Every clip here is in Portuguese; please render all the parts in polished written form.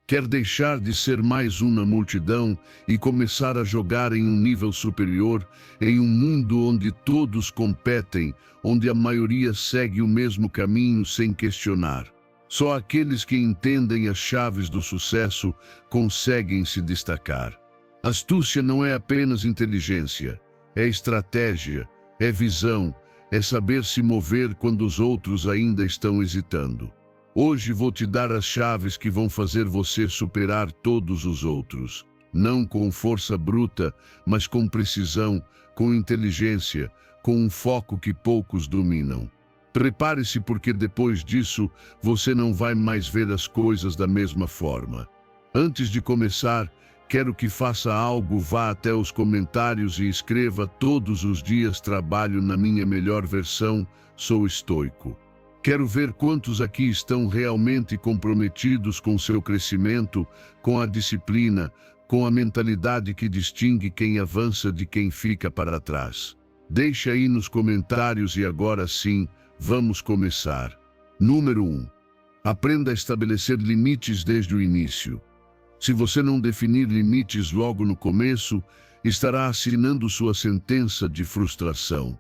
Quer deixar de ser mais um na multidão e começar a jogar em um nível superior, em um mundo onde todos competem, onde a maioria segue o mesmo caminho sem questionar. Só aqueles que entendem as chaves do sucesso conseguem se destacar. Astúcia não é apenas inteligência, é estratégia, é visão, é saber se mover quando os outros ainda estão hesitando. Hoje vou te dar as chaves que vão fazer você superar todos os outros. Não com força bruta, mas com precisão, com inteligência, com um foco que poucos dominam. Prepare-se, porque depois disso você não vai mais ver as coisas da mesma forma. Antes de começar, quero que faça algo. Vá até os comentários e escreva: todos os dias trabalho na minha melhor versão, sou estoico. Quero ver quantos aqui estão realmente comprometidos com seu crescimento, com a disciplina, com a mentalidade que distingue quem avança de quem fica para trás. Deixe aí nos comentários e agora sim, vamos começar. Número 1. Aprenda a estabelecer limites desde o início. Se você não definir limites logo no começo, estará assinando sua sentença de frustração.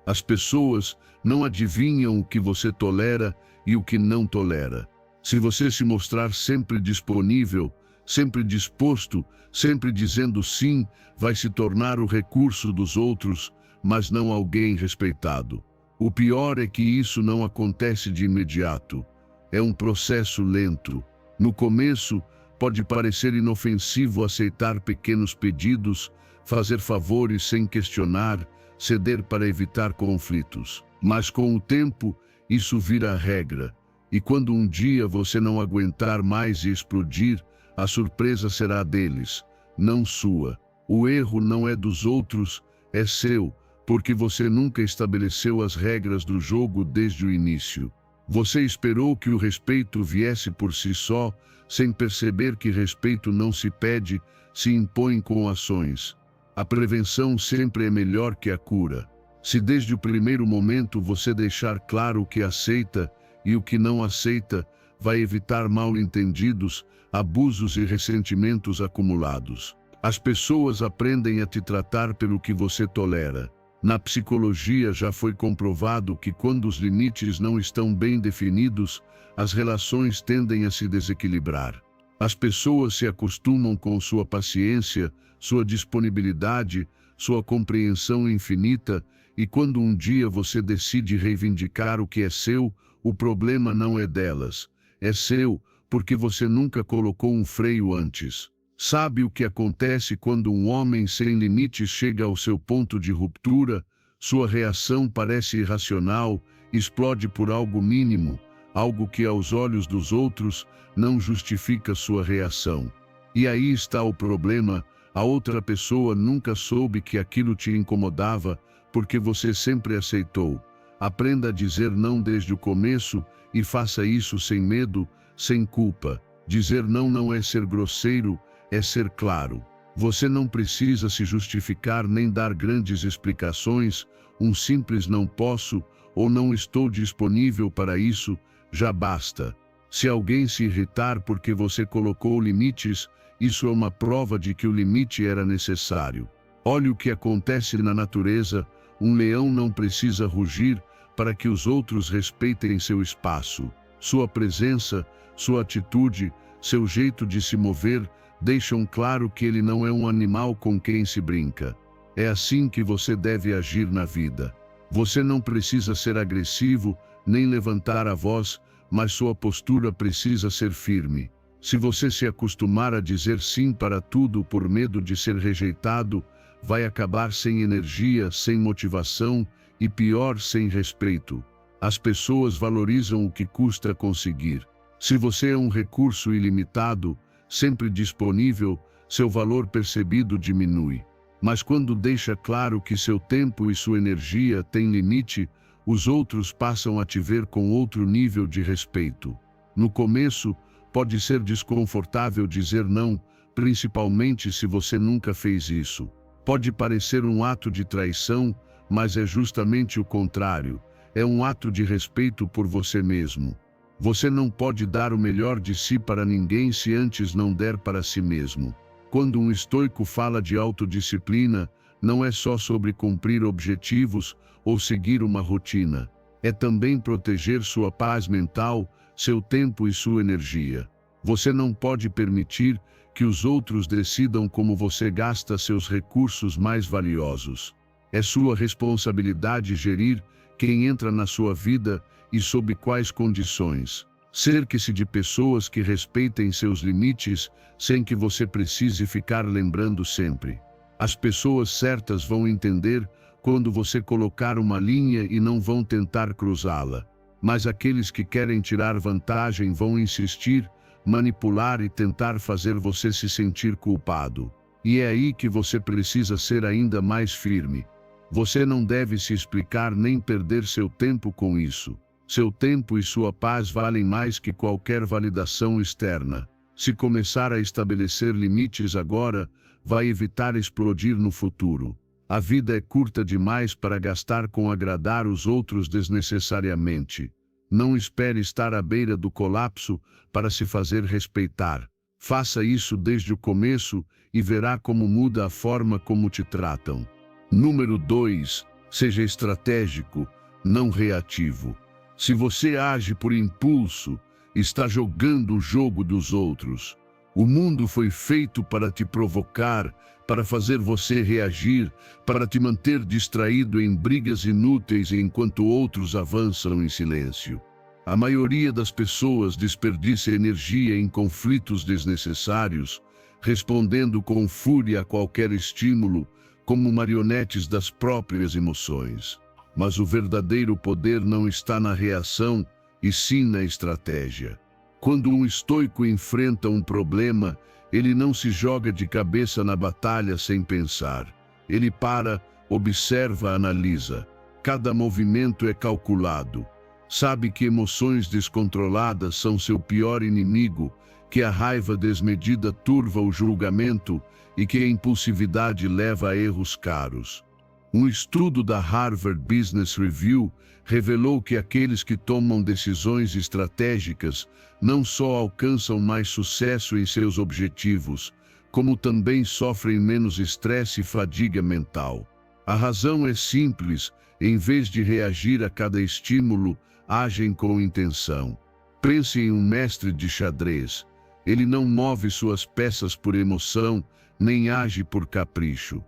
As pessoas não adivinham o que você tolera e o que não tolera. Se você se mostrar sempre disponível, sempre disposto, sempre dizendo sim, vai se tornar o recurso dos outros, mas não alguém respeitado. O pior é que isso não acontece de imediato. É um processo lento. No começo, pode parecer inofensivo aceitar pequenos pedidos, fazer favores sem questionar, ceder para evitar conflitos. Mas com o tempo, isso vira regra. E quando um dia você não aguentar mais e explodir, a surpresa será deles, não sua. O erro não é dos outros, é seu, porque você nunca estabeleceu as regras do jogo desde o início. Você esperou que o respeito viesse por si só, sem perceber que respeito não se pede, se impõe com ações. A prevenção sempre é melhor que a cura. Se desde o primeiro momento você deixar claro o que aceita e o que não aceita, vai evitar mal-entendidos, abusos e ressentimentos acumulados. As pessoas aprendem a te tratar pelo que você tolera. Na psicologia já foi comprovado que quando os limites não estão bem definidos, as relações tendem a se desequilibrar. As pessoas se acostumam com sua paciência, sua disponibilidade, sua compreensão infinita, e quando um dia você decide reivindicar o que é seu, o problema não é delas, é seu, porque você nunca colocou um freio antes. Sabe o que acontece quando um homem sem limites chega ao seu ponto de ruptura? Sua reação parece irracional, explode por algo mínimo, algo que aos olhos dos outros não justifica sua reação. E aí está o problema: a outra pessoa nunca soube que aquilo te incomodava, porque você sempre aceitou. Aprenda a dizer não desde o começo e faça isso sem medo, sem culpa. Dizer não não é ser grosseiro, é ser claro. Você não precisa se justificar nem dar grandes explicações. Um simples não posso ou não estou disponível para isso já basta. Se alguém se irritar porque você colocou limites, isso é uma prova de que o limite era necessário. Olhe o que acontece na natureza: um leão não precisa rugir para que os outros respeitem seu espaço. Sua presença, sua atitude, seu jeito de se mover deixam claro que ele não é um animal com quem se brinca. É assim que você deve agir na vida. Você não precisa ser agressivo, nem levantar a voz, mas sua postura precisa ser firme. Se você se acostumar a dizer sim para tudo por medo de ser rejeitado, vai acabar sem energia, sem motivação e, pior, sem respeito. As pessoas valorizam o que custa conseguir. Se você é um recurso ilimitado, sempre disponível, seu valor percebido diminui. Mas quando deixa claro que seu tempo e sua energia têm limite, os outros passam a te ver com outro nível de respeito. No começo, pode ser desconfortável dizer não, principalmente se você nunca fez isso. Pode parecer um ato de traição, mas é justamente o contrário. É um ato de respeito por você mesmo. Você não pode dar o melhor de si para ninguém se antes não der para si mesmo. Quando um estoico fala de autodisciplina, não é só sobre cumprir objetivos ou seguir uma rotina. É também proteger sua paz mental, seu tempo e sua energia. Você não pode permitir que os outros decidam como você gasta seus recursos mais valiosos. É sua responsabilidade gerir quem entra na sua vida e sob quais condições. Cerque-se de pessoas que respeitem seus limites sem que você precise ficar lembrando sempre. As pessoas certas vão entender quando você colocar uma linha e não vão tentar cruzá-la. Mas aqueles que querem tirar vantagem vão insistir, manipular e tentar fazer você se sentir culpado. E é aí que você precisa ser ainda mais firme. Você não deve se explicar nem perder seu tempo com isso. Seu tempo e sua paz valem mais que qualquer validação externa. Se começar a estabelecer limites agora, vai evitar explodir no futuro. A vida é curta demais para gastar com agradar os outros desnecessariamente. Não espere estar à beira do colapso para se fazer respeitar. Faça isso desde o começo e verá como muda a forma como te tratam. Número 2. Seja estratégico, não reativo. Se você age por impulso, está jogando o jogo dos outros. O mundo foi feito para te provocar, para fazer você reagir, para te manter distraído em brigas inúteis enquanto outros avançam em silêncio. A maioria das pessoas desperdiça energia em conflitos desnecessários, respondendo com fúria a qualquer estímulo, como marionetes das próprias emoções. Mas o verdadeiro poder não está na reação, e sim na estratégia. Quando um estoico enfrenta um problema, ele não se joga de cabeça na batalha sem pensar. Ele para, observa, analisa. Cada movimento é calculado. Sabe que emoções descontroladas são seu pior inimigo, que a raiva desmedida turva o julgamento e que a impulsividade leva a erros caros. Um estudo da Harvard Business Review revelou que aqueles que tomam decisões estratégicas não só alcançam mais sucesso em seus objetivos, como também sofrem menos estresse e fadiga mental. A razão é simples: em vez de reagir a cada estímulo, agem com intenção. Pense em um mestre de xadrez. Ele não move suas peças por emoção, nem age por capricho.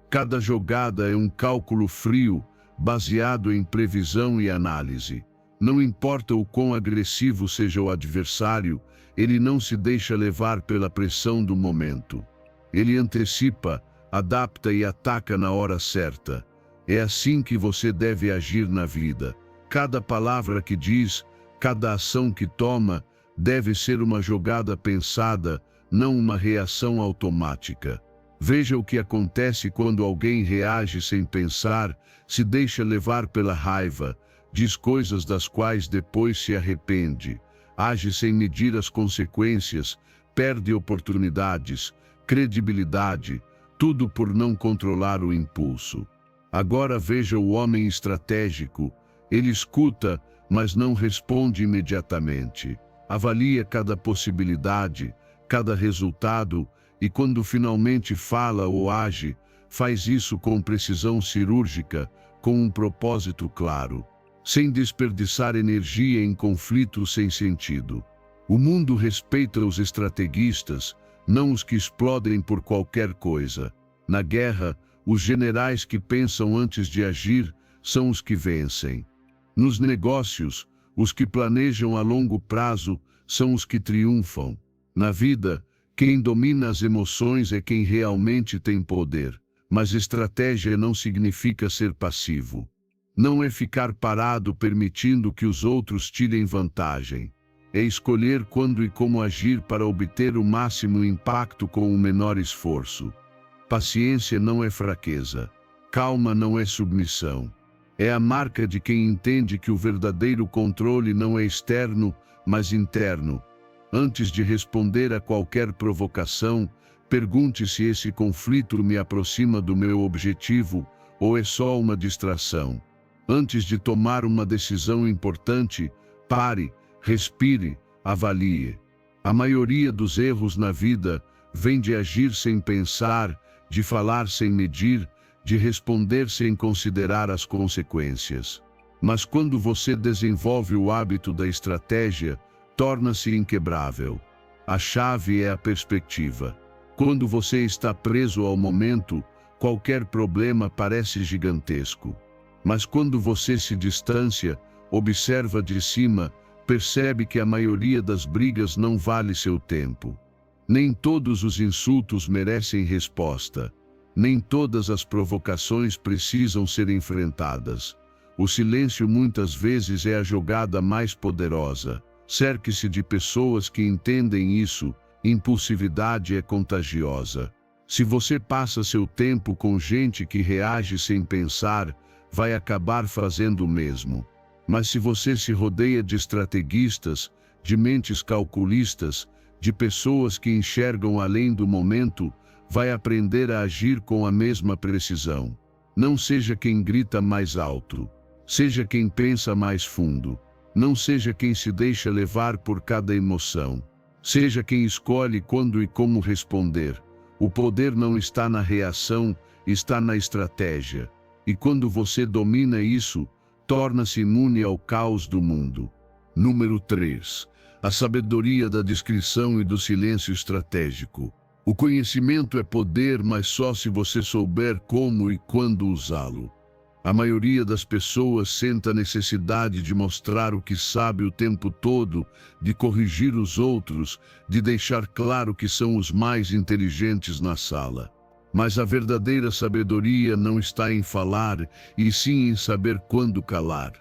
Cada jogada é um cálculo frio, baseado em previsão e análise. Não importa o quão agressivo seja o adversário, ele não se deixa levar pela pressão do momento. Ele antecipa, adapta e ataca na hora certa. É assim que você deve agir na vida. Cada palavra que diz, cada ação que toma, deve ser uma jogada pensada, não uma reação automática. Veja o que acontece quando alguém reage sem pensar, se deixa levar pela raiva, diz coisas das quais depois se arrepende, age sem medir as consequências, perde oportunidades, credibilidade, tudo por não controlar o impulso. Agora veja o homem estratégico. Ele escuta, mas não responde imediatamente. Avalia cada possibilidade, cada resultado, e quando finalmente fala ou age, faz isso com precisão cirúrgica, com um propósito claro, sem desperdiçar energia em conflitos sem sentido. O mundo respeita os estrateguistas, não os que explodem por qualquer coisa. Na guerra, os generais que pensam antes de agir são os que vencem. Nos negócios, os que planejam a longo prazo são os que triunfam. Na vida, quem domina as emoções é quem realmente tem poder. Mas estratégia não significa ser passivo. Não é ficar parado permitindo que os outros tirem vantagem. É escolher quando e como agir para obter o máximo impacto com o menor esforço. Paciência não é fraqueza. Calma não é submissão. É a marca de quem entende que o verdadeiro controle não é externo, mas interno. Antes de responder a qualquer provocação, pergunte se esse conflito me aproxima do meu objetivo ou é só uma distração. Antes de tomar uma decisão importante, pare, Respire, avalie. A maioria dos erros na vida vem de agir sem pensar, de falar sem medir, de responder sem considerar as consequências. Mas quando você desenvolve o hábito da estratégia, torna-se inquebrável. A chave é a perspectiva. Quando você está preso ao momento, qualquer problema parece gigantesco. Mas quando você se distancia, observa de cima, percebe que a maioria das brigas não vale seu tempo. Nem todos os insultos merecem resposta. Nem todas as provocações precisam ser enfrentadas. O silêncio muitas vezes é a jogada mais poderosa. Cerque-se de pessoas que entendem isso. Impulsividade é contagiosa. Se você passa seu tempo com gente que reage sem pensar, vai acabar fazendo o mesmo. Mas se você se rodeia de estrategistas, de mentes calculistas, de pessoas que enxergam além do momento, vai aprender a agir com a mesma precisão. Não seja quem grita mais alto. Seja quem pensa mais fundo. Não seja quem se deixa levar por cada emoção. Seja quem escolhe quando e como responder. O poder não está na reação, está na estratégia. E quando você domina isso, torna-se imune ao caos do mundo. Número 3. A sabedoria da discrição e do silêncio estratégico. O conhecimento é poder, mas só se você souber como e quando usá-lo. A maioria das pessoas sente a necessidade de mostrar o que sabe o tempo todo, de corrigir os outros, de deixar claro que são os mais inteligentes na sala. Mas a verdadeira sabedoria não está em falar, e sim em saber quando calar.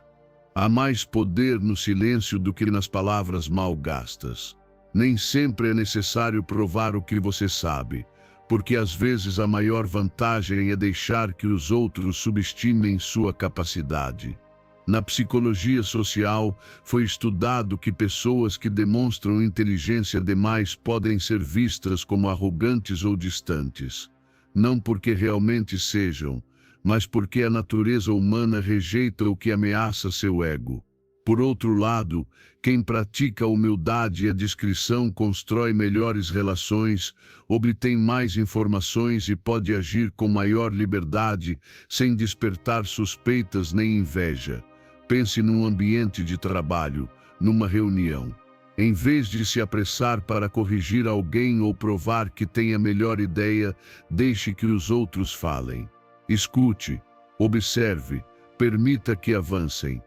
Há mais poder no silêncio do que nas palavras mal gastas. Nem sempre é necessário provar o que você sabe, porque às vezes a maior vantagem é deixar que os outros subestimem sua capacidade. Na psicologia social, foi estudado que pessoas que demonstram inteligência demais podem ser vistas como arrogantes ou distantes. Não porque realmente sejam, mas porque a natureza humana rejeita o que ameaça seu ego. Por outro lado, quem pratica a humildade e a discrição constrói melhores relações, obtém mais informações e pode agir com maior liberdade, sem despertar suspeitas nem inveja. Pense num ambiente de trabalho, numa reunião. Em vez de se apressar para corrigir alguém ou provar que tem a melhor ideia, deixe que os outros falem. Escute, observe, permita que avancem.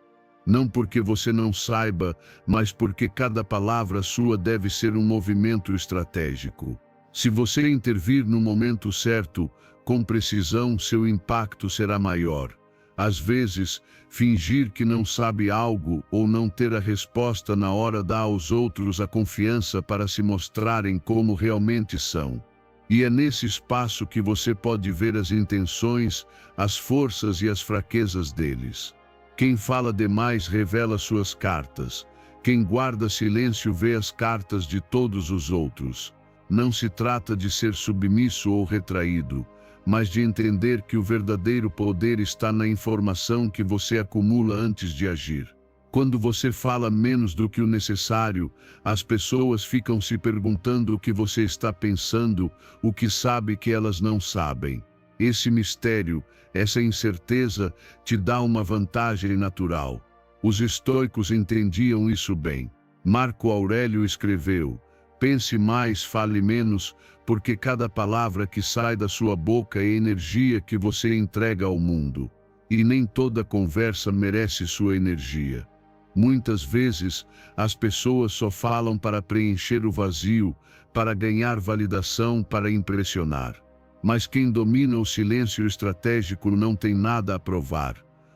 Não porque você não saiba, mas porque cada palavra sua deve ser um movimento estratégico. Se você intervir no momento certo, com precisão, seu impacto será maior. Às vezes, fingir que não sabe algo ou não ter a resposta na hora dá aos outros a confiança para se mostrarem como realmente são. E é nesse espaço que você pode ver as intenções, as forças e as fraquezas deles. Quem fala demais revela suas cartas. Quem guarda silêncio vê as cartas de todos os outros. Não se trata de ser submisso ou retraído, mas de entender que o verdadeiro poder está na informação que você acumula antes de agir. Quando você fala menos do que o necessário, as pessoas ficam se perguntando o que você está pensando, o que sabe que elas não sabem. Esse mistério, essa incerteza, te dá uma vantagem natural. Os estoicos entendiam isso bem. Marco Aurélio escreveu: pense mais, fale menos, porque cada palavra que sai da sua boca é energia que você entrega ao mundo. E nem toda conversa merece sua energia. Muitas vezes, as pessoas só falam para preencher o vazio, para ganhar validação, para impressionar. Mas quem domina o silêncio estratégico não tem nada a provar.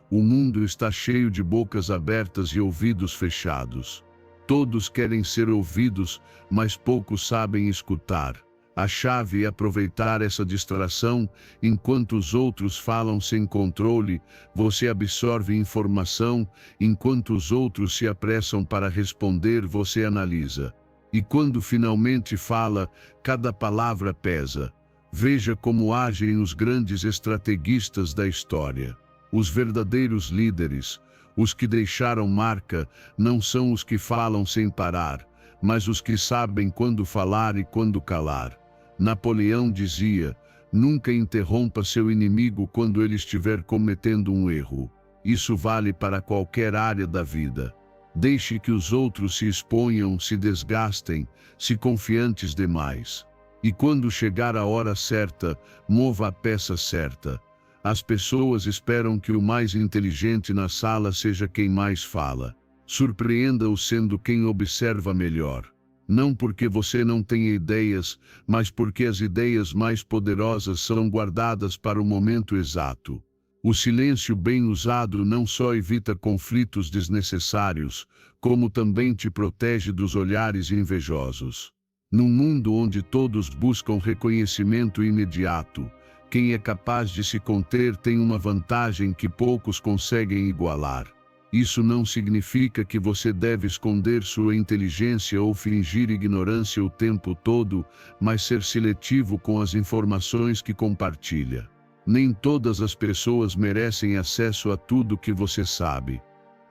O mundo está cheio de bocas abertas e ouvidos fechados. Todos querem ser ouvidos, mas poucos sabem escutar. A chave é aproveitar essa distração. Enquanto os outros falam sem controle, você absorve informação. Enquanto os outros se apressam para responder, você analisa. E quando finalmente fala, cada palavra pesa. Veja como agem os grandes estrategistas da história. Os verdadeiros líderes, Os que deixaram marca não são os que falam sem parar, mas os que sabem quando falar e quando calar. Napoleão dizia: nunca interrompa seu inimigo quando ele estiver cometendo um erro. Isso vale para qualquer área da vida. Deixe que os outros se exponham, se desgastem, se confiantes demais. E quando chegar a hora certa, mova a peça certa. As pessoas esperam que o mais inteligente na sala seja quem mais fala. Surpreenda-o sendo quem observa melhor. Não porque você não tenha ideias, mas porque as ideias mais poderosas são guardadas para o momento exato. O silêncio bem usado não só evita conflitos desnecessários, como também te protege dos olhares invejosos. Num mundo onde todos buscam reconhecimento imediato, quem é capaz de se conter tem uma vantagem que poucos conseguem igualar. Isso não significa que você deve esconder sua inteligência ou fingir ignorância o tempo todo, mas ser seletivo com as informações que compartilha. Nem todas as pessoas merecem acesso a tudo que você sabe.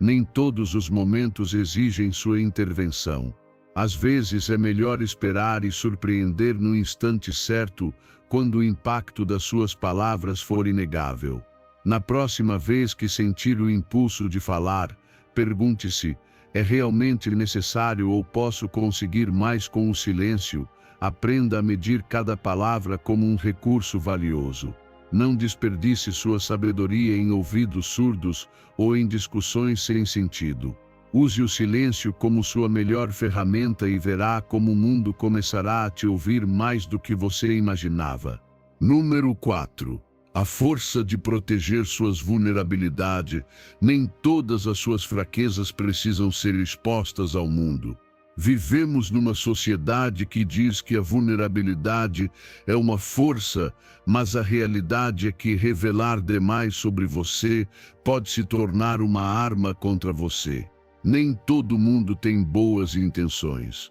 Nem todos os momentos exigem sua intervenção. Às vezes é melhor esperar e surpreender no instante certo, quando o impacto das suas palavras for inegável. Na próxima vez que sentir o impulso de falar, pergunte-se: é realmente necessário ou posso conseguir mais com o silêncio? Aprenda a medir cada palavra como um recurso valioso. Não desperdice sua sabedoria em ouvidos surdos ou em discussões sem sentido. Use o silêncio como sua melhor ferramenta e verá como o mundo começará a te ouvir mais do que você imaginava. Número 4. A força de proteger suas vulnerabilidades. Nem todas as suas fraquezas precisam ser expostas ao mundo. Vivemos numa sociedade que diz que a vulnerabilidade é uma força, mas a realidade é que revelar demais sobre você pode se tornar uma arma contra você. Nem todo mundo tem boas intenções.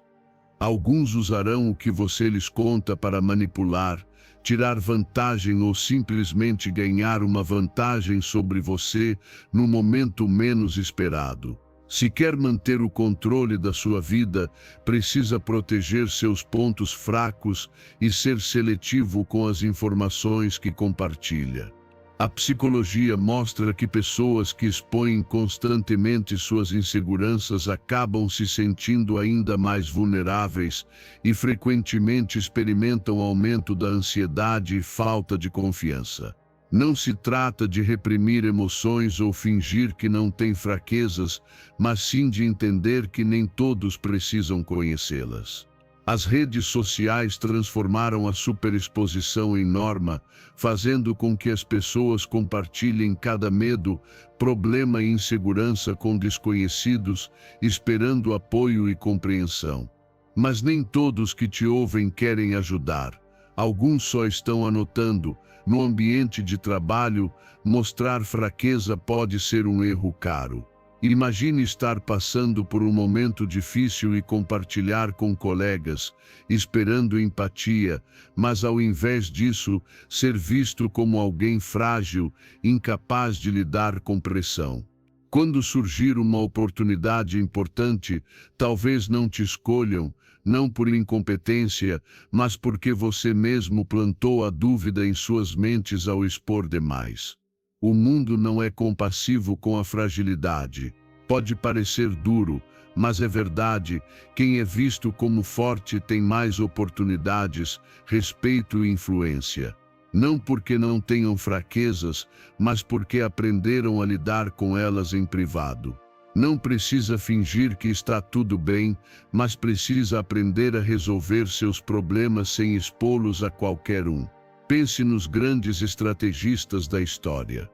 Alguns usarão o que você lhes conta para manipular, tirar vantagem ou simplesmente ganhar uma vantagem sobre você no momento menos esperado. Se quer manter o controle da sua vida, precisa proteger seus pontos fracos e ser seletivo com as informações que compartilha. A psicologia mostra que pessoas que expõem constantemente suas inseguranças acabam se sentindo ainda mais vulneráveis e frequentemente experimentam aumento da ansiedade e falta de confiança. Não se trata de reprimir emoções ou fingir que não tem fraquezas, mas sim de entender que nem todos precisam conhecê-las. As redes sociais transformaram a superexposição em norma, fazendo com que as pessoas compartilhem cada medo, problema e insegurança com desconhecidos, esperando apoio e compreensão. Mas nem todos que te ouvem querem ajudar. Alguns só estão anotando. No ambiente de trabalho, mostrar fraqueza pode ser um erro caro. Imagine estar passando por um momento difícil e compartilhar com colegas, esperando empatia, mas ao invés disso, ser visto como alguém frágil, incapaz de lidar com pressão. Quando surgir uma oportunidade importante, talvez não te escolham, não por incompetência, mas porque você mesmo plantou a dúvida em suas mentes ao expor demais. O mundo não é compassivo com a fragilidade. Pode parecer duro, mas é verdade, quem é visto como forte tem mais oportunidades, respeito e influência. Não porque não tenham fraquezas, mas porque aprenderam a lidar com elas em privado. Não precisa fingir que está tudo bem, mas precisa aprender a resolver seus problemas sem expô-los a qualquer um. Pense nos grandes estrategistas da história.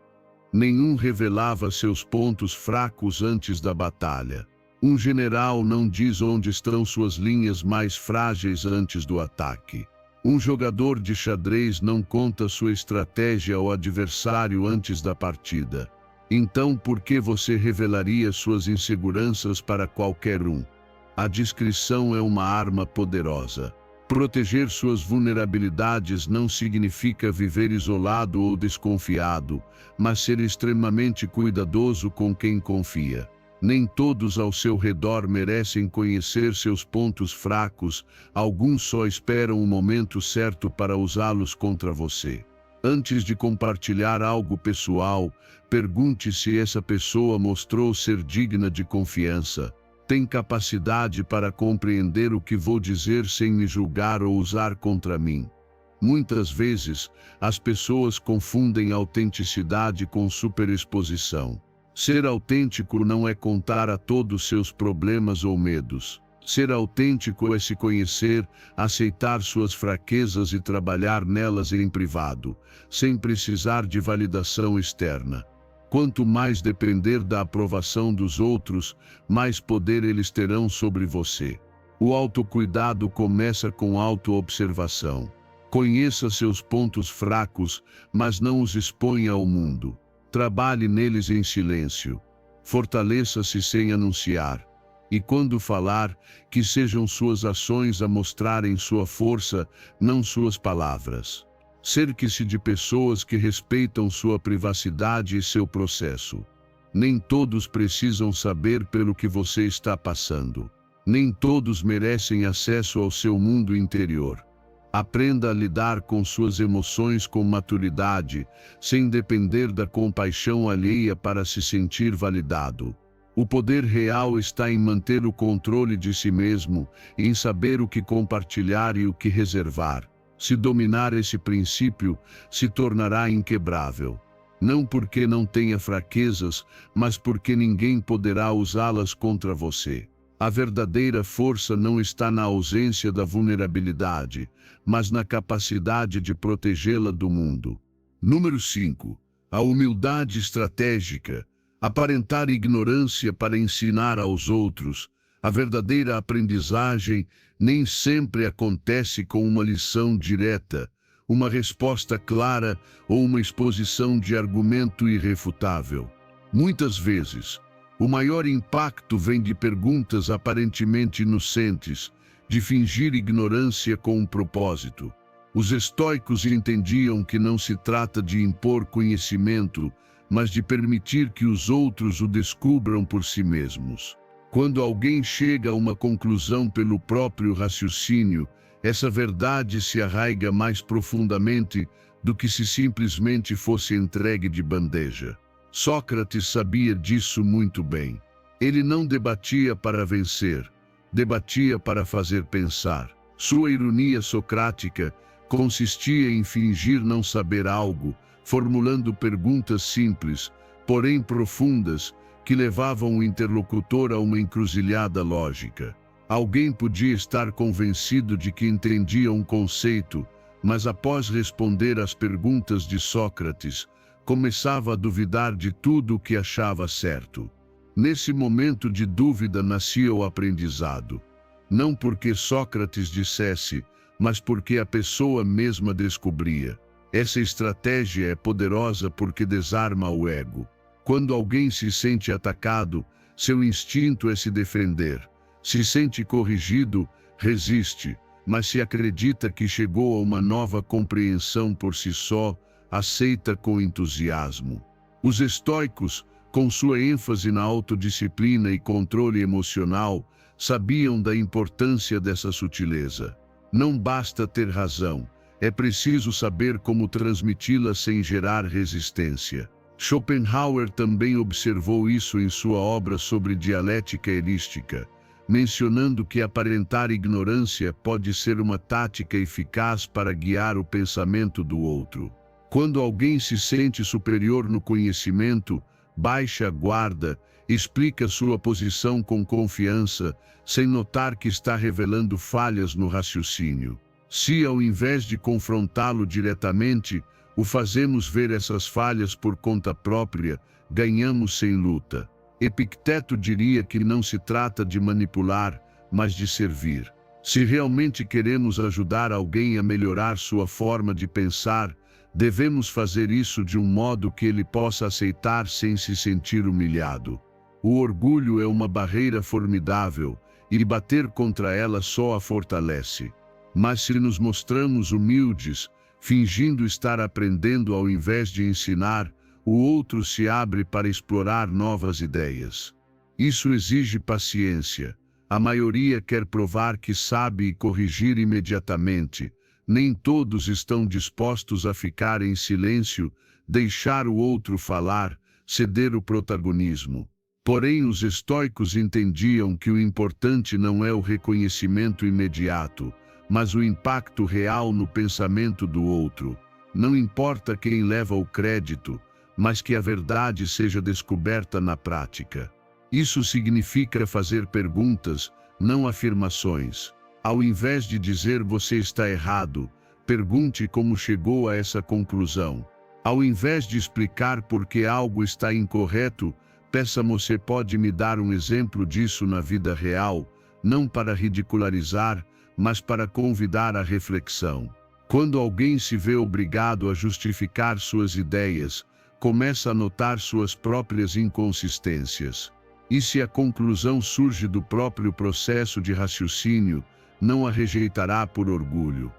Nenhum revelava seus pontos fracos antes da batalha. Um general não diz onde estão suas linhas mais frágeis antes do ataque. Um jogador de xadrez não conta sua estratégia ao adversário antes da partida. Então, por que você revelaria suas inseguranças para qualquer um? A discrição é uma arma poderosa. Proteger suas vulnerabilidades não significa viver isolado ou desconfiado, mas ser extremamente cuidadoso com quem confia. Nem todos ao seu redor merecem conhecer seus pontos fracos, alguns só esperam o momento certo para usá-los contra você. Antes de compartilhar algo pessoal, pergunte se essa pessoa mostrou ser digna de confiança. Tem capacidade para compreender o que vou dizer sem me julgar ou usar contra mim. Muitas vezes, as pessoas confundem autenticidade com superexposição. Ser autêntico não é contar a todos seus problemas ou medos. Ser autêntico é se conhecer, aceitar suas fraquezas e trabalhar nelas em privado, sem precisar de validação externa. Quanto mais depender da aprovação dos outros, mais poder eles terão sobre você. O autocuidado começa com autoobservação. Conheça seus pontos fracos, mas não os exponha ao mundo. Trabalhe neles em silêncio. Fortaleça-se sem anunciar. E quando falar, que sejam suas ações a mostrarem sua força, não suas palavras. Cerque-se de pessoas que respeitam sua privacidade e seu processo. Nem todos precisam saber pelo que você está passando. Nem todos merecem acesso ao seu mundo interior. Aprenda a lidar com suas emoções com maturidade, sem depender da compaixão alheia para se sentir validado. O poder real está em manter o controle de si mesmo, em saber o que compartilhar e o que reservar. Se dominar esse princípio, se tornará inquebrável. Não porque não tenha fraquezas, mas porque ninguém poderá usá-las contra você. A verdadeira força não está na ausência da vulnerabilidade, mas na capacidade de protegê-la do mundo. Número 5. A humildade estratégica. Aparentar ignorância para ensinar aos outros. A verdadeira aprendizagem nem sempre acontece com uma lição direta, uma resposta clara ou uma exposição de argumento irrefutável. Muitas vezes, o maior impacto vem de perguntas aparentemente inocentes, de fingir ignorância com um propósito. Os estoicos entendiam que não se trata de impor conhecimento, mas de permitir que os outros o descubram por si mesmos. Quando alguém chega a uma conclusão pelo próprio raciocínio, essa verdade se arraiga mais profundamente do que se simplesmente fosse entregue de bandeja. Sócrates sabia disso muito bem. Ele não debatia para vencer, debatia para fazer pensar. Sua ironia socrática consistia em fingir não saber algo, formulando perguntas simples, porém profundas, que levavam o interlocutor a uma encruzilhada lógica. Alguém podia estar convencido de que entendia um conceito, mas após responder às perguntas de Sócrates, começava a duvidar de tudo o que achava certo. Nesse momento de dúvida nascia o aprendizado. Não porque Sócrates dissesse, mas porque a pessoa mesma descobria. Essa estratégia é poderosa porque desarma o ego. Quando alguém se sente atacado, seu instinto é se defender. Se sente corrigido, resiste, mas se acredita que chegou a uma nova compreensão por si só, aceita com entusiasmo. Os estoicos, com sua ênfase na autodisciplina e controle emocional, sabiam da importância dessa sutileza. Não basta ter razão, é preciso saber como transmiti-la sem gerar resistência. Schopenhauer também observou isso em sua obra sobre dialética erística, mencionando que aparentar ignorância pode ser uma tática eficaz para guiar o pensamento do outro. Quando alguém se sente superior no conhecimento, baixa a guarda, explica sua posição com confiança, sem notar que está revelando falhas no raciocínio. Se, ao invés de confrontá-lo diretamente, o fazemos ver essas falhas por conta própria, ganhamos sem luta. Epicteto diria que não se trata de manipular, mas de servir. Se realmente queremos ajudar alguém a melhorar sua forma de pensar, devemos fazer isso de um modo que ele possa aceitar sem se sentir humilhado. O orgulho é uma barreira formidável, e bater contra ela só a fortalece. Mas se nos mostramos humildes, fingindo estar aprendendo ao invés de ensinar, o outro se abre para explorar novas ideias. Isso exige paciência. A maioria quer provar que sabe e corrigir imediatamente. Nem todos estão dispostos a ficar em silêncio, deixar o outro falar, ceder o protagonismo. Porém, os estoicos entendiam que o importante não é o reconhecimento imediato, mas o impacto real no pensamento do outro. Não importa quem leva o crédito, mas que a verdade seja descoberta na prática. Isso significa fazer perguntas, não afirmações. Ao invés de dizer você está errado, pergunte como chegou a essa conclusão. Ao invés de explicar por que algo está incorreto, peça você pode me dar um exemplo disso na vida real, não para ridicularizar, mas para convidar à reflexão. Quando alguém se vê obrigado a justificar suas ideias, começa a notar suas próprias inconsistências. E se a conclusão surge do próprio processo de raciocínio, não a rejeitará por orgulho.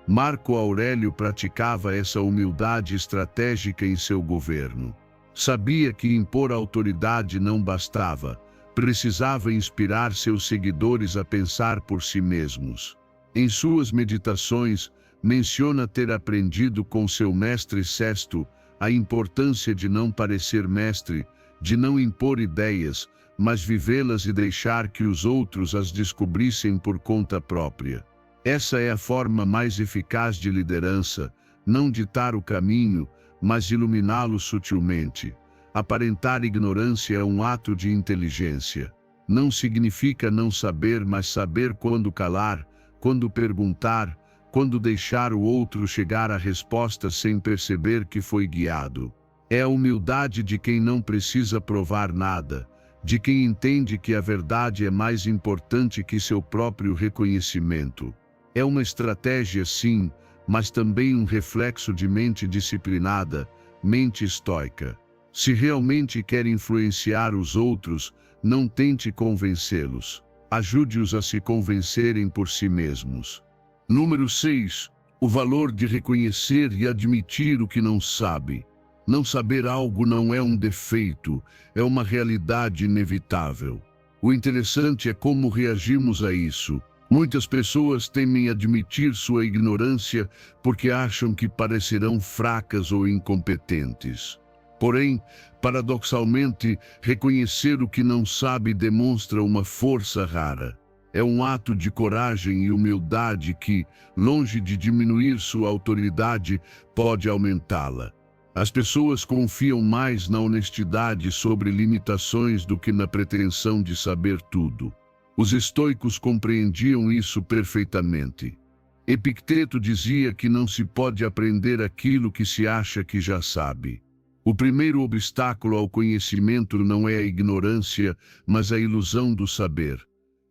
Marco Aurélio praticava essa humildade estratégica em seu governo. Sabia que impor autoridade não bastava, precisava inspirar seus seguidores a pensar por si mesmos. Em suas meditações, menciona ter aprendido com seu mestre Sesto a importância de não parecer mestre, de não impor ideias, mas vivê-las e deixar que os outros as descobrissem por conta própria. Essa é a forma mais eficaz de liderança, não ditar o caminho, mas iluminá-lo sutilmente. Aparentar ignorância é um ato de inteligência. Não significa não saber, mas saber quando calar, quando perguntar, quando deixar o outro chegar à resposta sem perceber que foi guiado. É a humildade de quem não precisa provar nada, de quem entende que a verdade é mais importante que seu próprio reconhecimento. É uma estratégia, sim, mas também um reflexo de mente disciplinada, mente estoica. Se realmente quer influenciar os outros, não tente convencê-los. Ajude-os a se convencerem por si mesmos. Número 6. O valor de reconhecer e admitir o que não sabe. Não saber algo não é um defeito, é uma realidade inevitável. O interessante é como reagimos a isso. Muitas pessoas temem admitir sua ignorância porque acham que parecerão fracas ou incompetentes. Porém, paradoxalmente, reconhecer o que não sabe demonstra uma força rara. É um ato de coragem e humildade que, longe de diminuir sua autoridade, pode aumentá-la. As pessoas confiam mais na honestidade sobre limitações do que na pretensão de saber tudo. Os estoicos compreendiam isso perfeitamente. Epicteto dizia que não se pode aprender aquilo que se acha que já sabe. O primeiro obstáculo ao conhecimento não é a ignorância, mas a ilusão do saber.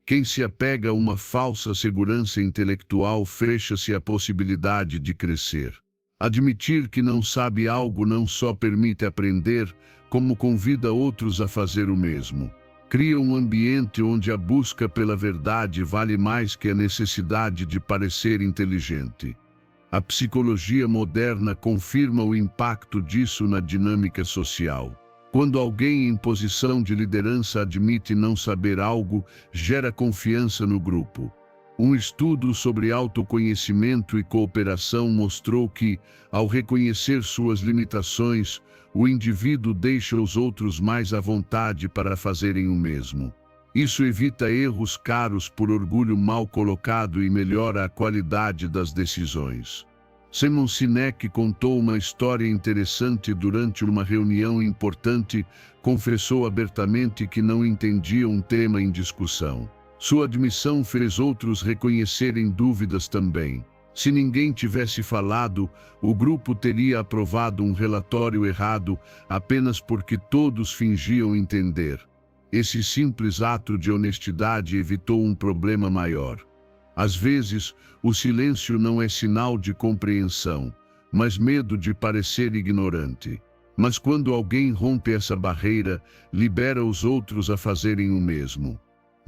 Quem se apega a uma falsa segurança intelectual fecha-se à possibilidade de crescer. Admitir que não sabe algo não só permite aprender, como convida outros a fazer o mesmo. Cria um ambiente onde a busca pela verdade vale mais que a necessidade de parecer inteligente. A psicologia moderna confirma o impacto disso na dinâmica social. Quando alguém em posição de liderança admite não saber algo, gera confiança no grupo. Um estudo sobre autoconhecimento e cooperação mostrou que, ao reconhecer suas limitações, o indivíduo deixa os outros mais à vontade para fazerem o mesmo. Isso evita erros caros por orgulho mal colocado e melhora a qualidade das decisões. Simon Sinek contou uma história interessante durante uma reunião importante, confessou abertamente que não entendia um tema em discussão. Sua admissão fez outros reconhecerem dúvidas também. Se ninguém tivesse falado, o grupo teria aprovado um relatório errado apenas porque todos fingiam entender. Esse simples ato de honestidade evitou um problema maior. Às vezes, o silêncio não é sinal de compreensão, mas medo de parecer ignorante. Mas quando alguém rompe essa barreira, libera os outros a fazerem o mesmo.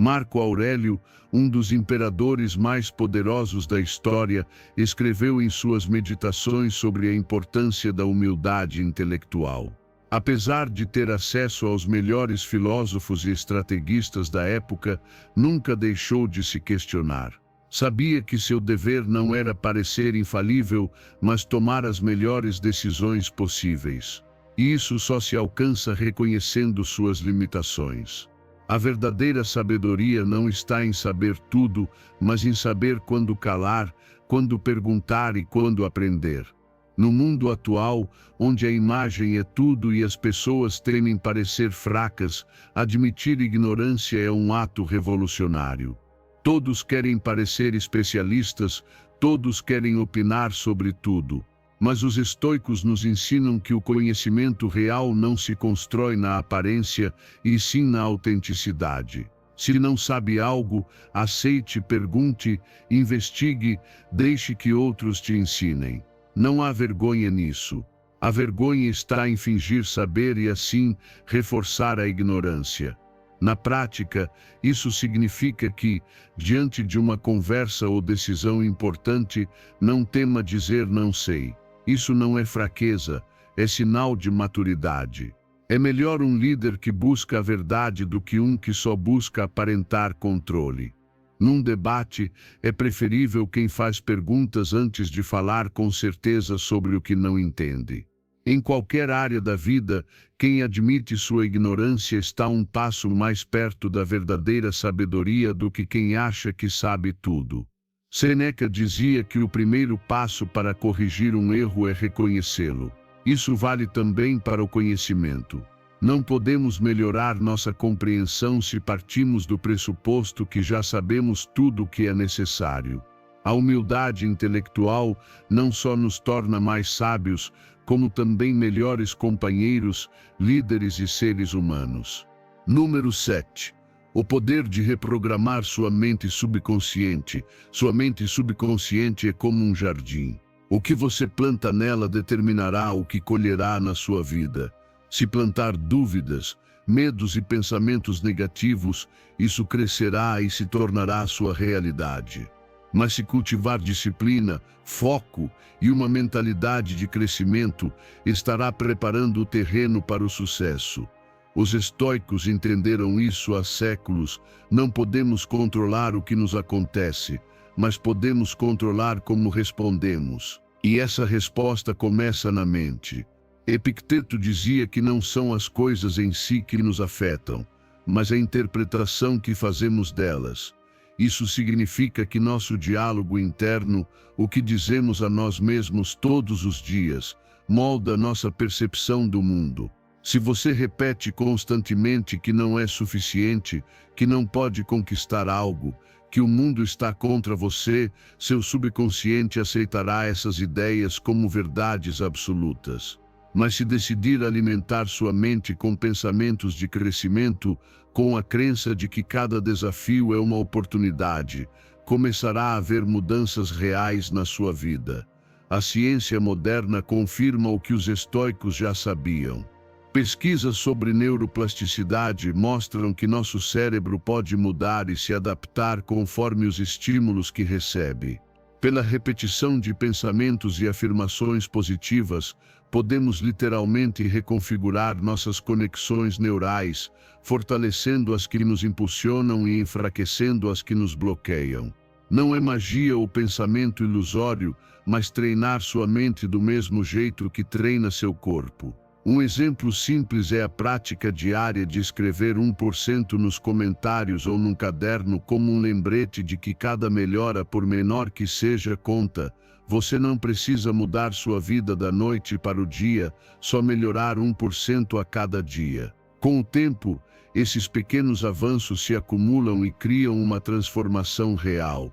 Marco Aurélio, um dos imperadores mais poderosos da história, escreveu em suas meditações sobre a importância da humildade intelectual. Apesar de ter acesso aos melhores filósofos e estrategistas da época, nunca deixou de se questionar. Sabia que seu dever não era parecer infalível, mas tomar as melhores decisões possíveis. E isso só se alcança reconhecendo suas limitações. A verdadeira sabedoria não está em saber tudo, mas em saber quando calar, quando perguntar e quando aprender. No mundo atual, onde a imagem é tudo e as pessoas temem parecer fracas, admitir ignorância é um ato revolucionário. Todos querem parecer especialistas, todos querem opinar sobre tudo. Mas os estoicos nos ensinam que o conhecimento real não se constrói na aparência, e sim na autenticidade. Se não sabe algo, aceite, pergunte, investigue, deixe que outros te ensinem. Não há vergonha nisso. A vergonha está em fingir saber e assim reforçar a ignorância. Na prática, isso significa que, diante de uma conversa ou decisão importante, não tema dizer não sei. Isso não é fraqueza, é sinal de maturidade. É melhor um líder que busca a verdade do que um que só busca aparentar controle. Num debate, é preferível quem faz perguntas antes de falar com certeza sobre o que não entende. Em qualquer área da vida, quem admite sua ignorância está um passo mais perto da verdadeira sabedoria do que quem acha que sabe tudo. Sêneca dizia que o primeiro passo para corrigir um erro é reconhecê-lo. Isso vale também para o conhecimento. Não podemos melhorar nossa compreensão se partimos do pressuposto que já sabemos tudo o que é necessário. A humildade intelectual não só nos torna mais sábios, como também melhores companheiros, líderes e seres humanos. Número 7. O poder de reprogramar sua mente subconsciente. Sua mente subconsciente é como um jardim. O que você planta nela determinará o que colherá na sua vida. Se plantar dúvidas, medos e pensamentos negativos, isso crescerá e se tornará sua realidade. Mas se cultivar disciplina, foco e uma mentalidade de crescimento, estará preparando o terreno para o sucesso. Os estoicos entenderam isso há séculos. Não podemos controlar o que nos acontece, mas podemos controlar como respondemos. E essa resposta começa na mente. Epicteto dizia que não são as coisas em si que nos afetam, mas a interpretação que fazemos delas. Isso significa que nosso diálogo interno, o que dizemos a nós mesmos todos os dias, molda nossa percepção do mundo. Se você repete constantemente que não é suficiente, que não pode conquistar algo, que o mundo está contra você, seu subconsciente aceitará essas ideias como verdades absolutas. Mas se decidir alimentar sua mente com pensamentos de crescimento, com a crença de que cada desafio é uma oportunidade, começará a haver mudanças reais na sua vida. A ciência moderna confirma o que os estoicos já sabiam. Pesquisas sobre neuroplasticidade mostram que nosso cérebro pode mudar e se adaptar conforme os estímulos que recebe. Pela repetição de pensamentos e afirmações positivas, podemos literalmente reconfigurar nossas conexões neurais, fortalecendo as que nos impulsionam e enfraquecendo as que nos bloqueiam. Não é magia ou pensamento ilusório, mas treinar sua mente do mesmo jeito que treina seu corpo. Um exemplo simples é a prática diária de escrever 1% nos comentários ou num caderno como um lembrete de que cada melhora, por menor que seja, conta. Você não precisa mudar sua vida da noite para o dia, só melhorar 1% a cada dia. Com o tempo, esses pequenos avanços se acumulam e criam uma transformação real.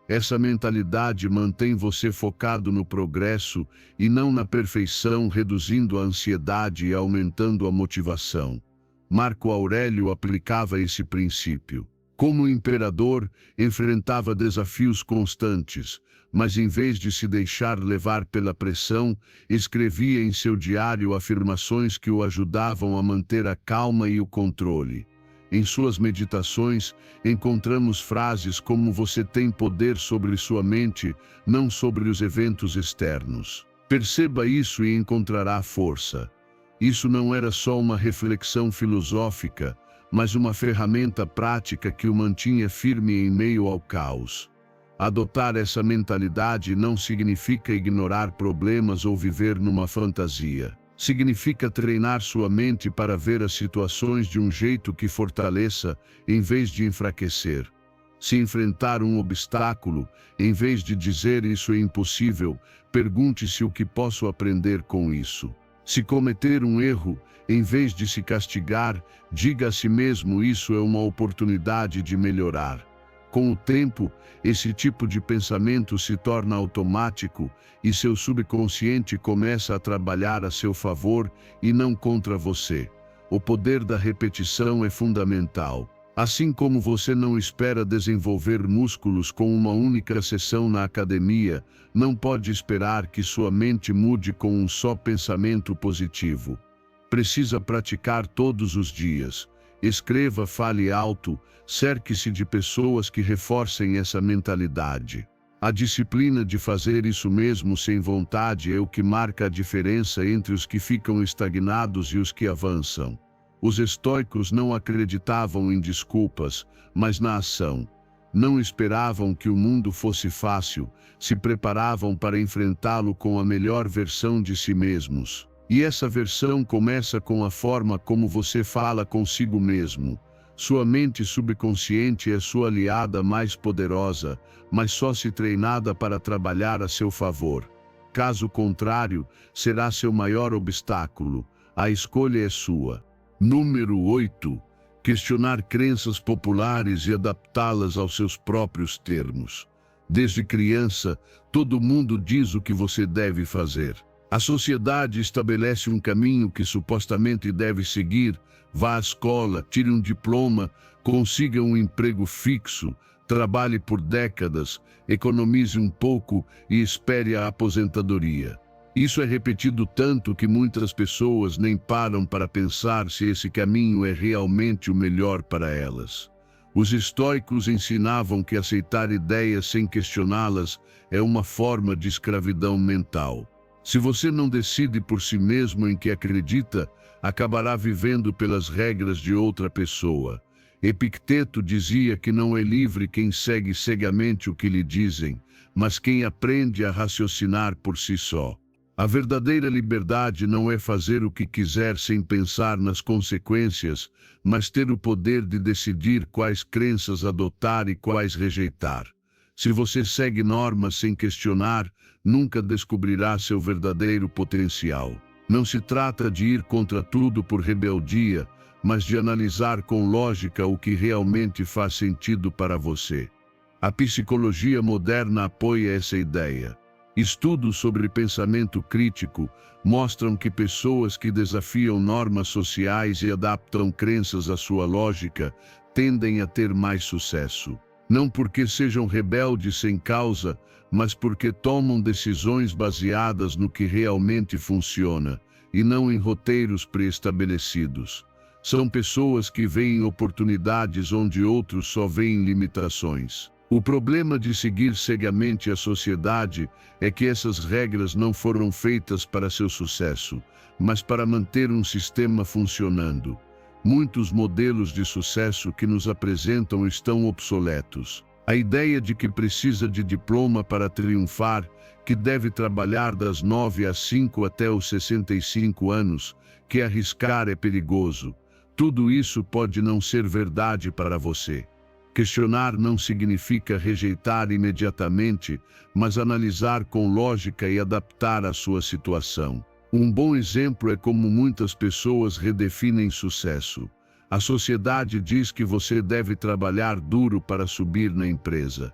Essa mentalidade mantém você focado no progresso e não na perfeição, reduzindo a ansiedade e aumentando a motivação. Marco Aurélio aplicava esse princípio. Como imperador, enfrentava desafios constantes, mas em vez de se deixar levar pela pressão, escrevia em seu diário afirmações que o ajudavam a manter a calma e o controle. Em suas meditações, encontramos frases como "você tem poder sobre sua mente, não sobre os eventos externos". Perceba isso e encontrará força. Isso não era só uma reflexão filosófica, mas uma ferramenta prática que o mantinha firme em meio ao caos. Adotar essa mentalidade não significa ignorar problemas ou viver numa fantasia. Significa treinar sua mente para ver as situações de um jeito que fortaleça, em vez de enfraquecer. Se enfrentar um obstáculo, em vez de dizer "isso é impossível", pergunte-se "o que posso aprender com isso?". Se cometer um erro, em vez de se castigar, diga a si mesmo "isso é uma oportunidade de melhorar". Com o tempo, esse tipo de pensamento se torna automático e seu subconsciente começa a trabalhar a seu favor e não contra você. O poder da repetição é fundamental. Assim como você não espera desenvolver músculos com uma única sessão na academia, não pode esperar que sua mente mude com um só pensamento positivo. Precisa praticar todos os dias. Escreva, fale alto, cerque-se de pessoas que reforcem essa mentalidade. A disciplina de fazer isso mesmo sem vontade é o que marca a diferença entre os que ficam estagnados e os que avançam. Os estoicos não acreditavam em desculpas, mas na ação. Não esperavam que o mundo fosse fácil, se preparavam para enfrentá-lo com a melhor versão de si mesmos. E essa versão começa com a forma como você fala consigo mesmo. Sua mente subconsciente é sua aliada mais poderosa, mas só se treinada para trabalhar a seu favor. Caso contrário, será seu maior obstáculo. A escolha é sua. Número 8. Questionar crenças populares e adaptá-las aos seus próprios termos. Desde criança, todo mundo diz o que você deve fazer. A sociedade estabelece um caminho que supostamente deve seguir. Vá à escola, tire um diploma, consiga um emprego fixo, trabalhe por décadas, economize um pouco e espere a aposentadoria. Isso é repetido tanto que muitas pessoas nem param para pensar se esse caminho é realmente o melhor para elas. Os estoicos ensinavam que aceitar ideias sem questioná-las é uma forma de escravidão mental. Se você não decide por si mesmo em que acredita, acabará vivendo pelas regras de outra pessoa. Epicteto dizia que não é livre quem segue cegamente o que lhe dizem, mas quem aprende a raciocinar por si só. A verdadeira liberdade não é fazer o que quiser sem pensar nas consequências, mas ter o poder de decidir quais crenças adotar e quais rejeitar. Se você segue normas sem questionar, nunca descobrirá seu verdadeiro potencial. Não se trata de ir contra tudo por rebeldia, mas de analisar com lógica o que realmente faz sentido para você. A psicologia moderna apoia essa ideia. Estudos sobre pensamento crítico mostram que pessoas que desafiam normas sociais e adaptam crenças à sua lógica tendem a ter mais sucesso. Não porque sejam rebeldes sem causa, mas porque tomam decisões baseadas no que realmente funciona, e não em roteiros pré-estabelecidos. São pessoas que veem oportunidades onde outros só veem limitações. O problema de seguir cegamente a sociedade é que essas regras não foram feitas para seu sucesso, mas para manter um sistema funcionando. Muitos modelos de sucesso que nos apresentam estão obsoletos. A ideia de que precisa de diploma para triunfar, que deve trabalhar das 9 às 5 até os 65 anos, que arriscar é perigoso. Tudo isso pode não ser verdade para você. Questionar não significa rejeitar imediatamente, mas analisar com lógica e adaptar à sua situação. Um bom exemplo é como muitas pessoas redefinem sucesso. A sociedade diz que você deve trabalhar duro para subir na empresa.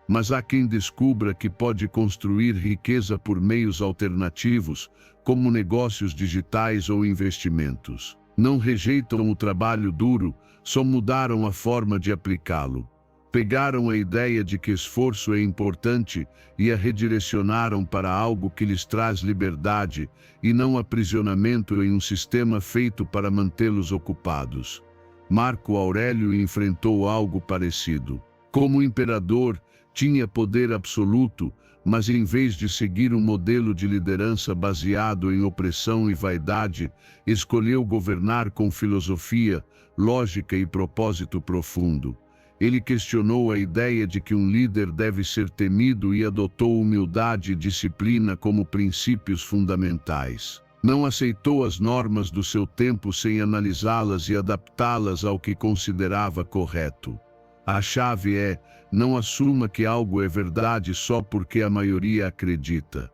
Mas há quem descubra que pode construir riqueza por meios alternativos, como negócios digitais ou investimentos. Não rejeitam o trabalho duro, só mudaram a forma de aplicá-lo. Pegaram a ideia de que esforço é importante e a redirecionaram para algo que lhes traz liberdade e não aprisionamento em um sistema feito para mantê-los ocupados. Marco Aurélio enfrentou algo parecido. Como imperador, tinha poder absoluto, mas em vez de seguir um modelo de liderança baseado em opressão e vaidade, escolheu governar com filosofia, lógica e propósito profundo. Ele questionou a ideia de que um líder deve ser temido e adotou humildade e disciplina como princípios fundamentais. Não aceitou as normas do seu tempo sem analisá-las e adaptá-las ao que considerava correto. A chave é: não assuma que algo é verdade só porque a maioria acredita.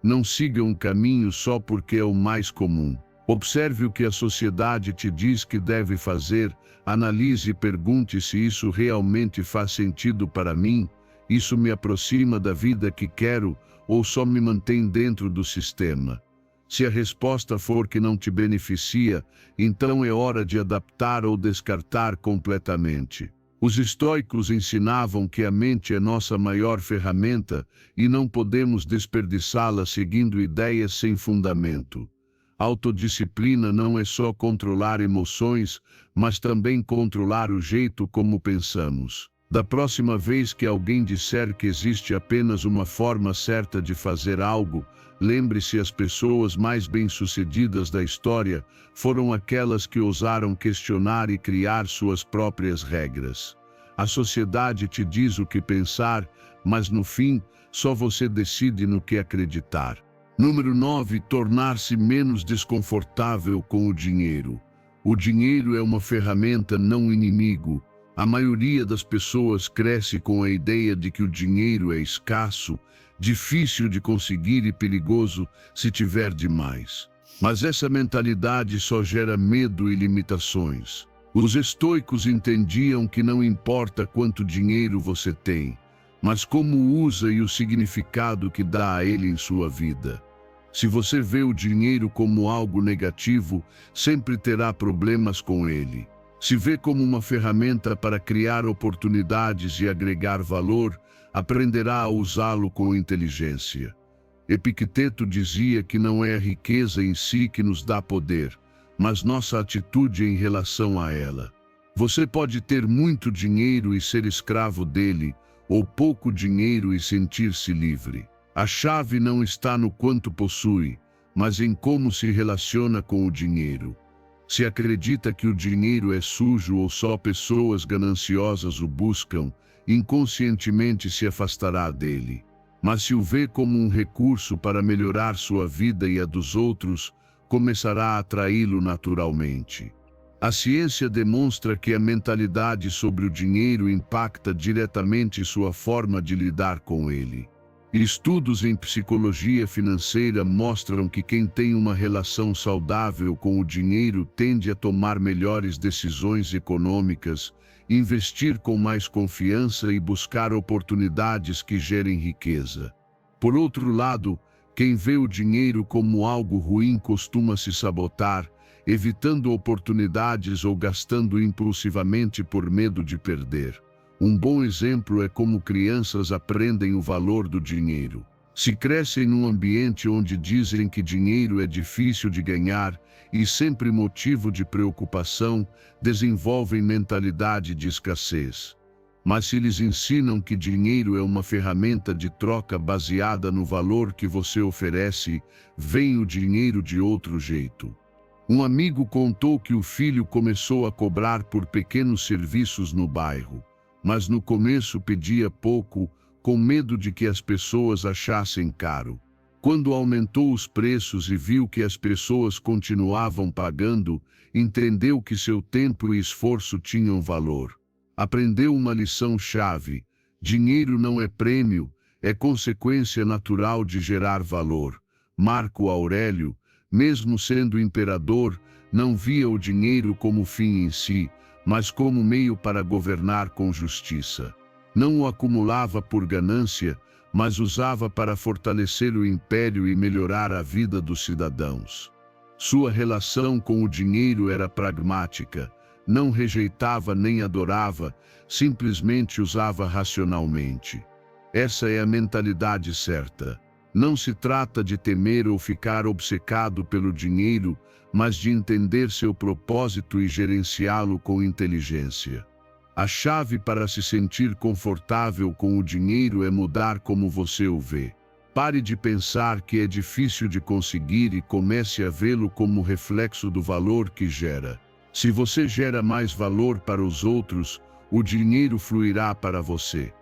Não siga um caminho só porque é o mais comum. Observe o que a sociedade te diz que deve fazer, analise e pergunte se isso realmente faz sentido para mim, isso me aproxima da vida que quero ou só me mantém dentro do sistema. Se a resposta for que não te beneficia, então é hora de adaptar ou descartar completamente. Os estoicos ensinavam que a mente é nossa maior ferramenta e não podemos desperdiçá-la seguindo ideias sem fundamento. Autodisciplina não é só controlar emoções, mas também controlar o jeito como pensamos. Da próxima vez que alguém disser que existe apenas uma forma certa de fazer algo, lembre-se: as pessoas mais bem-sucedidas da história foram aquelas que ousaram questionar e criar suas próprias regras. A sociedade te diz o que pensar, mas no fim, só você decide no que acreditar. Número 9. Tornar-se menos desconfortável com o dinheiro. O dinheiro é uma ferramenta, não um inimigo. A maioria das pessoas cresce com a ideia de que o dinheiro é escasso, difícil de conseguir e perigoso se tiver demais. Mas essa mentalidade só gera medo e limitações. Os estoicos entendiam que não importa quanto dinheiro você tem, mas como usa e o significado que dá a ele em sua vida. Se você vê o dinheiro como algo negativo, sempre terá problemas com ele. Se vê como uma ferramenta para criar oportunidades e agregar valor, aprenderá a usá-lo com inteligência. Epicteto dizia que não é a riqueza em si que nos dá poder, mas nossa atitude em relação a ela. Você pode ter muito dinheiro e ser escravo dele, ou pouco dinheiro e sentir-se livre. A chave não está no quanto possui, mas em como se relaciona com o dinheiro. Se acredita que o dinheiro é sujo ou só pessoas gananciosas o buscam, inconscientemente se afastará dele. Mas se o vê como um recurso para melhorar sua vida e a dos outros, começará a atraí-lo naturalmente. A ciência demonstra que a mentalidade sobre o dinheiro impacta diretamente sua forma de lidar com ele. Estudos em psicologia financeira mostram que quem tem uma relação saudável com o dinheiro tende a tomar melhores decisões econômicas, investir com mais confiança e buscar oportunidades que gerem riqueza. Por outro lado, quem vê o dinheiro como algo ruim costuma se sabotar, evitando oportunidades ou gastando impulsivamente por medo de perder. Um bom exemplo é como crianças aprendem o valor do dinheiro. Se crescem num ambiente onde dizem que dinheiro é difícil de ganhar e sempre motivo de preocupação, desenvolvem mentalidade de escassez. Mas se lhes ensinam que dinheiro é uma ferramenta de troca baseada no valor que você oferece, vem o dinheiro de outro jeito. Um amigo contou que o filho começou a cobrar por pequenos serviços no bairro, mas no começo pedia pouco, com medo de que as pessoas achassem caro. Quando aumentou os preços e viu que as pessoas continuavam pagando, entendeu que seu tempo e esforço tinham valor. Aprendeu uma lição-chave: dinheiro não é prêmio, é consequência natural de gerar valor. Marco Aurélio, mesmo sendo imperador, não via o dinheiro como fim em si, mas como meio para governar com justiça. Não o acumulava por ganância, mas usava para fortalecer o império e melhorar a vida dos cidadãos. Sua relação com o dinheiro era pragmática, não rejeitava nem adorava, simplesmente usava racionalmente. Essa é a mentalidade certa. Não se trata de temer ou ficar obcecado pelo dinheiro, mas de entender seu propósito e gerenciá-lo com inteligência. A chave para se sentir confortável com o dinheiro é mudar como você o vê. Pare de pensar que é difícil de conseguir e comece a vê-lo como reflexo do valor que gera. Se você gera mais valor para os outros, o dinheiro fluirá para você.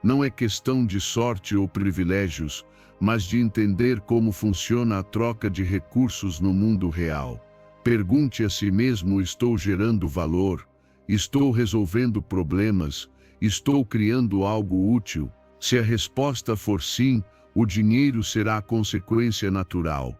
Não é questão de sorte ou privilégios, mas de entender como funciona a troca de recursos no mundo real. Pergunte a si mesmo: estou gerando valor? Estou resolvendo problemas? Estou criando algo útil? Se a resposta for sim, o dinheiro será a consequência natural.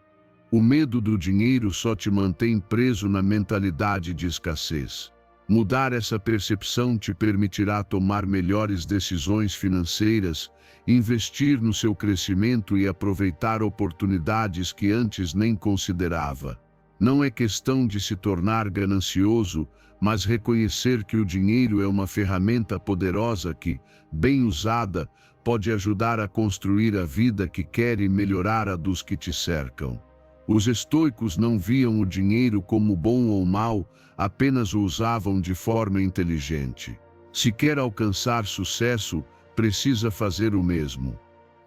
O medo do dinheiro só te mantém preso na mentalidade de escassez. Mudar essa percepção te permitirá tomar melhores decisões financeiras, investir no seu crescimento e aproveitar oportunidades que antes nem considerava. Não é questão de se tornar ganancioso, mas reconhecer que o dinheiro é uma ferramenta poderosa que, bem usada, pode ajudar a construir a vida que quer e melhorar a dos que te cercam. Os estoicos não viam o dinheiro como bom ou mau, apenas o usavam de forma inteligente. Se quer alcançar sucesso, precisa fazer o mesmo.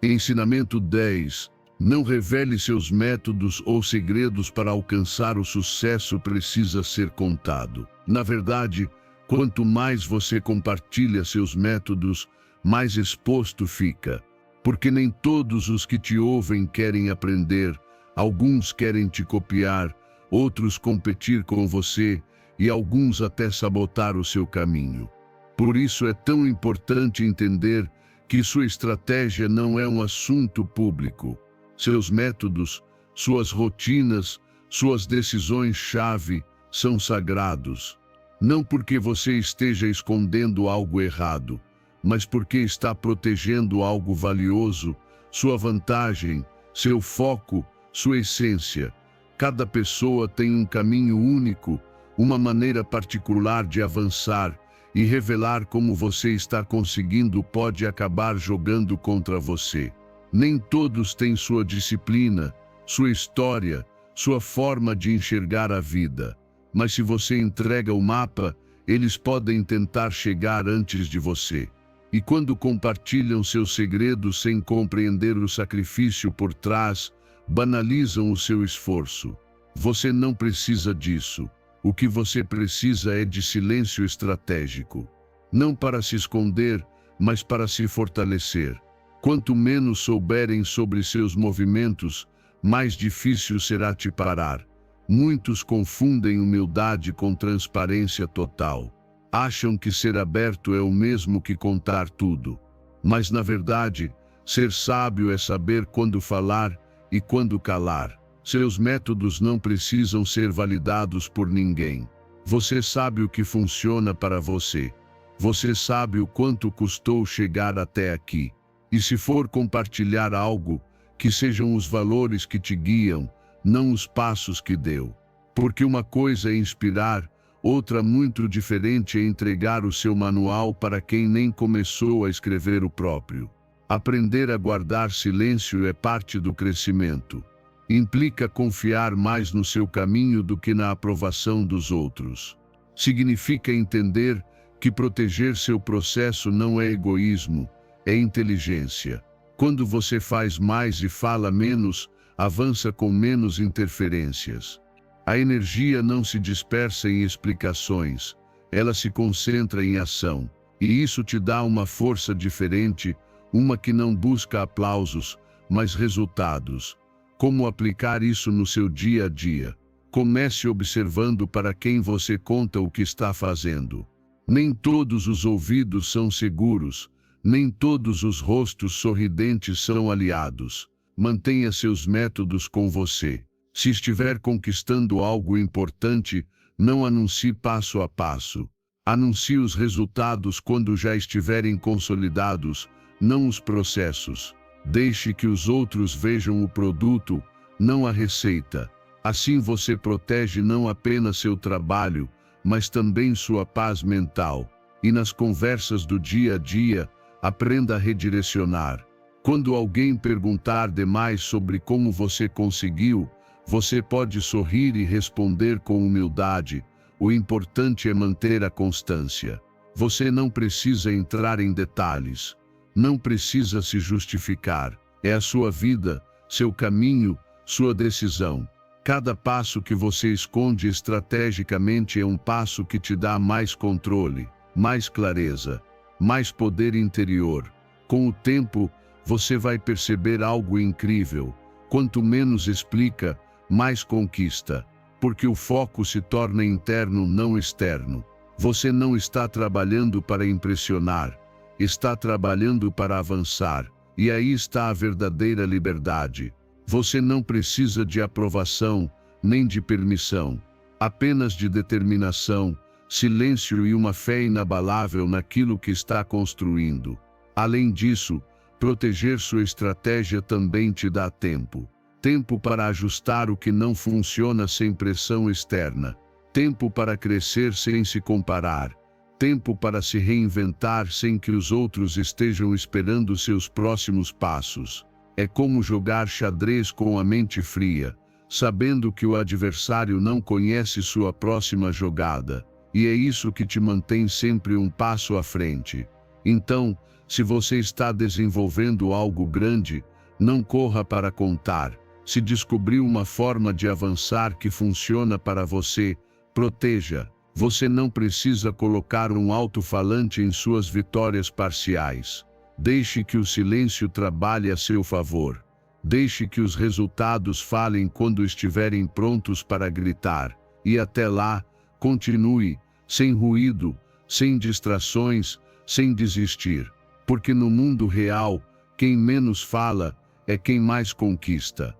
Ensinamento 10. Não revele seus métodos ou segredos. Para alcançar o sucesso precisa ser contado. Na verdade, quanto mais você compartilha seus métodos, mais exposto fica. Porque nem todos os que te ouvem querem aprender, alguns querem te copiar, outros competir com você e alguns até sabotar o seu caminho. Por isso é tão importante entender que sua estratégia não é um assunto público. Seus métodos, suas rotinas, suas decisões-chave são sagrados. Não porque você esteja escondendo algo errado, mas porque está protegendo algo valioso, sua vantagem, seu foco, sua essência. Cada pessoa tem um caminho único, uma maneira particular de avançar, e revelar como você está conseguindo pode acabar jogando contra você. Nem todos têm sua disciplina, sua história, sua forma de enxergar a vida. Mas se você entrega o mapa, eles podem tentar chegar antes de você. E quando compartilham seus segredos sem compreender o sacrifício por trás, banalizam o seu esforço. Você não precisa disso. O que você precisa é de silêncio estratégico. Não para se esconder, mas para se fortalecer. Quanto menos souberem sobre seus movimentos, mais difícil será te parar. Muitos confundem humildade com transparência total. Acham que ser aberto é o mesmo que contar tudo. Mas, na verdade, ser sábio é saber quando falar e quando calar. Seus métodos não precisam ser validados por ninguém. Você sabe o que funciona para você. Você sabe o quanto custou chegar até aqui. E se for compartilhar algo, que sejam os valores que te guiam, não os passos que deu. Porque uma coisa é inspirar, outra muito diferente é entregar o seu manual para quem nem começou a escrever o próprio. Aprender a guardar silêncio é parte do crescimento. Implica confiar mais no seu caminho do que na aprovação dos outros. Significa entender que proteger seu processo não é egoísmo, é inteligência. Quando você faz mais e fala menos, avança com menos interferências. A energia não se dispersa em explicações, ela se concentra em ação. E isso te dá uma força diferente, uma que não busca aplausos, mas resultados. Como aplicar isso no seu dia a dia? Comece observando para quem você conta o que está fazendo. Nem todos os ouvidos são seguros, nem todos os rostos sorridentes são aliados. Mantenha seus métodos com você. Se estiver conquistando algo importante, não anuncie passo a passo. Anuncie os resultados quando já estiverem consolidados, não os processos. Deixe que os outros vejam o produto, não a receita. Assim você protege não apenas seu trabalho, mas também sua paz mental. E nas conversas do dia a dia, aprenda a redirecionar. Quando alguém perguntar demais sobre como você conseguiu, você pode sorrir e responder com humildade: o importante é manter a constância. Você não precisa entrar em detalhes. Não precisa se justificar. É a sua vida, seu caminho, sua decisão. Cada passo que você esconde estrategicamente é um passo que te dá mais controle, mais clareza, mais poder interior. Com o tempo, você vai perceber algo incrível. Quanto menos explica, mais conquista. Porque o foco se torna interno, não externo. Você não está trabalhando para impressionar, está trabalhando para avançar. E aí está a verdadeira liberdade. Você não precisa de aprovação, nem de permissão. Apenas de determinação, silêncio e uma fé inabalável naquilo que está construindo. Além disso, proteger sua estratégia também te dá tempo. Tempo para ajustar o que não funciona sem pressão externa. Tempo para crescer sem se comparar. Tempo para se reinventar sem que os outros estejam esperando seus próximos passos. É como jogar xadrez com a mente fria, sabendo que o adversário não conhece sua próxima jogada. E é isso que te mantém sempre um passo à frente. Então, se você está desenvolvendo algo grande, não corra para contar. Se descobriu uma forma de avançar que funciona para você, proteja. Você não precisa colocar um alto-falante em suas vitórias parciais. Deixe que o silêncio trabalhe a seu favor. Deixe que os resultados falem quando estiverem prontos para gritar. E até lá, continue, sem ruído, sem distrações, sem desistir. Porque no mundo real, quem menos fala é quem mais conquista.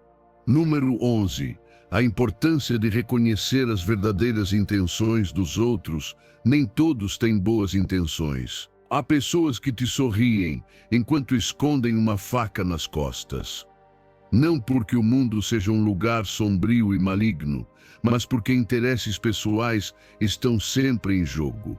Número 11. A importância de reconhecer as verdadeiras intenções dos outros. Nem todos têm boas intenções. Há pessoas que te sorriem enquanto escondem uma faca nas costas. Não porque o mundo seja um lugar sombrio e maligno, mas porque interesses pessoais estão sempre em jogo.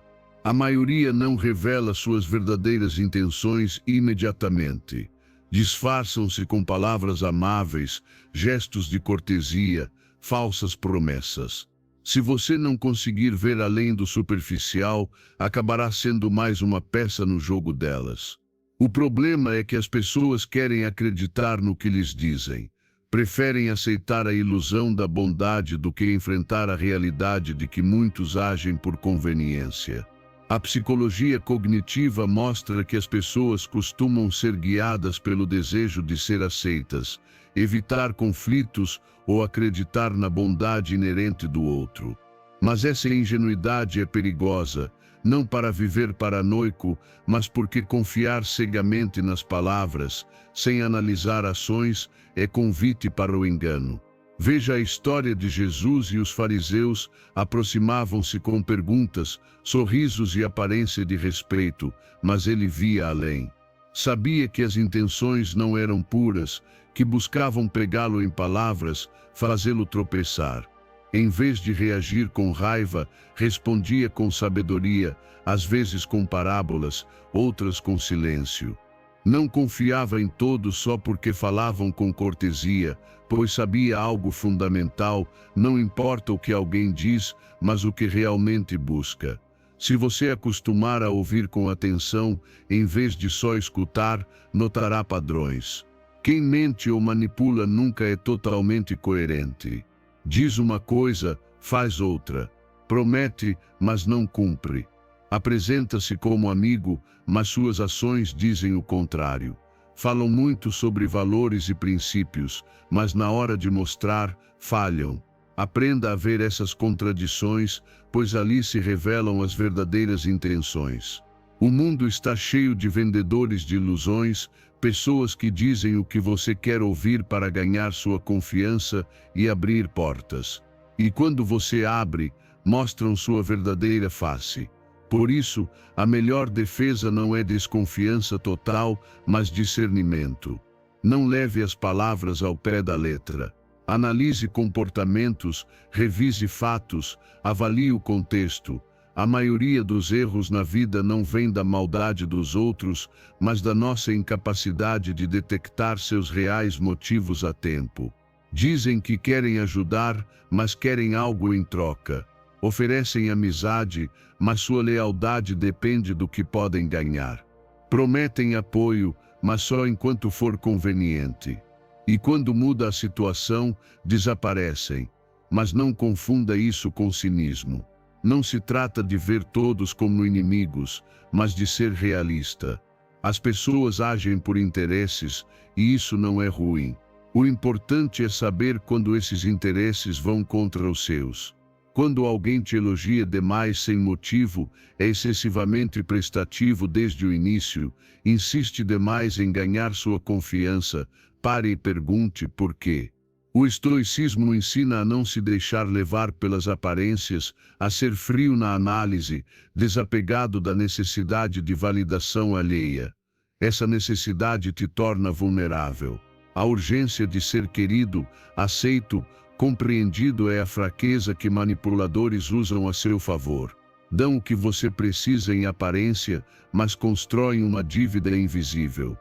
A maioria não revela suas verdadeiras intenções imediatamente. Disfarçam-se com palavras amáveis, gestos de cortesia, falsas promessas. Se você não conseguir ver além do superficial, acabará sendo mais uma peça no jogo delas. O problema é que as pessoas querem acreditar no que lhes dizem. Preferem aceitar a ilusão da bondade do que enfrentar a realidade de que muitos agem por conveniência. A psicologia cognitiva mostra que as pessoas costumam ser guiadas pelo desejo de ser aceitas, evitar conflitos ou acreditar na bondade inerente do outro. Mas essa ingenuidade é perigosa, não para viver paranoico, mas porque confiar cegamente nas palavras, sem analisar ações, é convite para o engano. Veja a história de Jesus e os fariseus aproximavam-se com perguntas, sorrisos e aparência de respeito, mas ele via além. Sabia que as intenções não eram puras, que buscavam pegá-lo em palavras, fazê-lo tropeçar. Em vez de reagir com raiva, respondia com sabedoria, às vezes com parábolas, outras com silêncio. Não confiava em todos só porque falavam com cortesia, pois sabia algo fundamental: não importa o que alguém diz, mas o que realmente busca. Se você acostumar a ouvir com atenção, em vez de só escutar, notará padrões. Quem mente ou manipula nunca é totalmente coerente. Diz uma coisa, faz outra. Promete, mas não cumpre. Apresenta-se como amigo, mas suas ações dizem o contrário. Falam muito sobre valores e princípios, mas na hora de mostrar, falham. Aprenda a ver essas contradições, pois ali se revelam as verdadeiras intenções. O mundo está cheio de vendedores de ilusões, pessoas que dizem o que você quer ouvir para ganhar sua confiança e abrir portas. E quando você abre, mostram sua verdadeira face. Por isso, a melhor defesa não é desconfiança total, mas discernimento. Não leve as palavras ao pé da letra. Analise comportamentos, revise fatos, avalie o contexto. A maioria dos erros na vida não vem da maldade dos outros, mas da nossa incapacidade de detectar seus reais motivos a tempo. Dizem que querem ajudar, mas querem algo em troca. Oferecem amizade, mas sua lealdade depende do que podem ganhar. Prometem apoio, mas só enquanto for conveniente. E quando muda a situação, desaparecem. Mas não confunda isso com cinismo. Não se trata de ver todos como inimigos, mas de ser realista. As pessoas agem por interesses, e isso não é ruim. O importante é saber quando esses interesses vão contra os seus. Quando alguém te elogia demais sem motivo, é excessivamente prestativo desde o início, insiste demais em ganhar sua confiança, pare e pergunte por quê. O estoicismo ensina a não se deixar levar pelas aparências, a ser frio na análise, desapegado da necessidade de validação alheia. Essa necessidade te torna vulnerável. A urgência de ser querido, aceito, compreendido é a fraqueza que manipuladores usam a seu favor. Dão o que você precisa em aparência, mas constroem uma dívida invisível.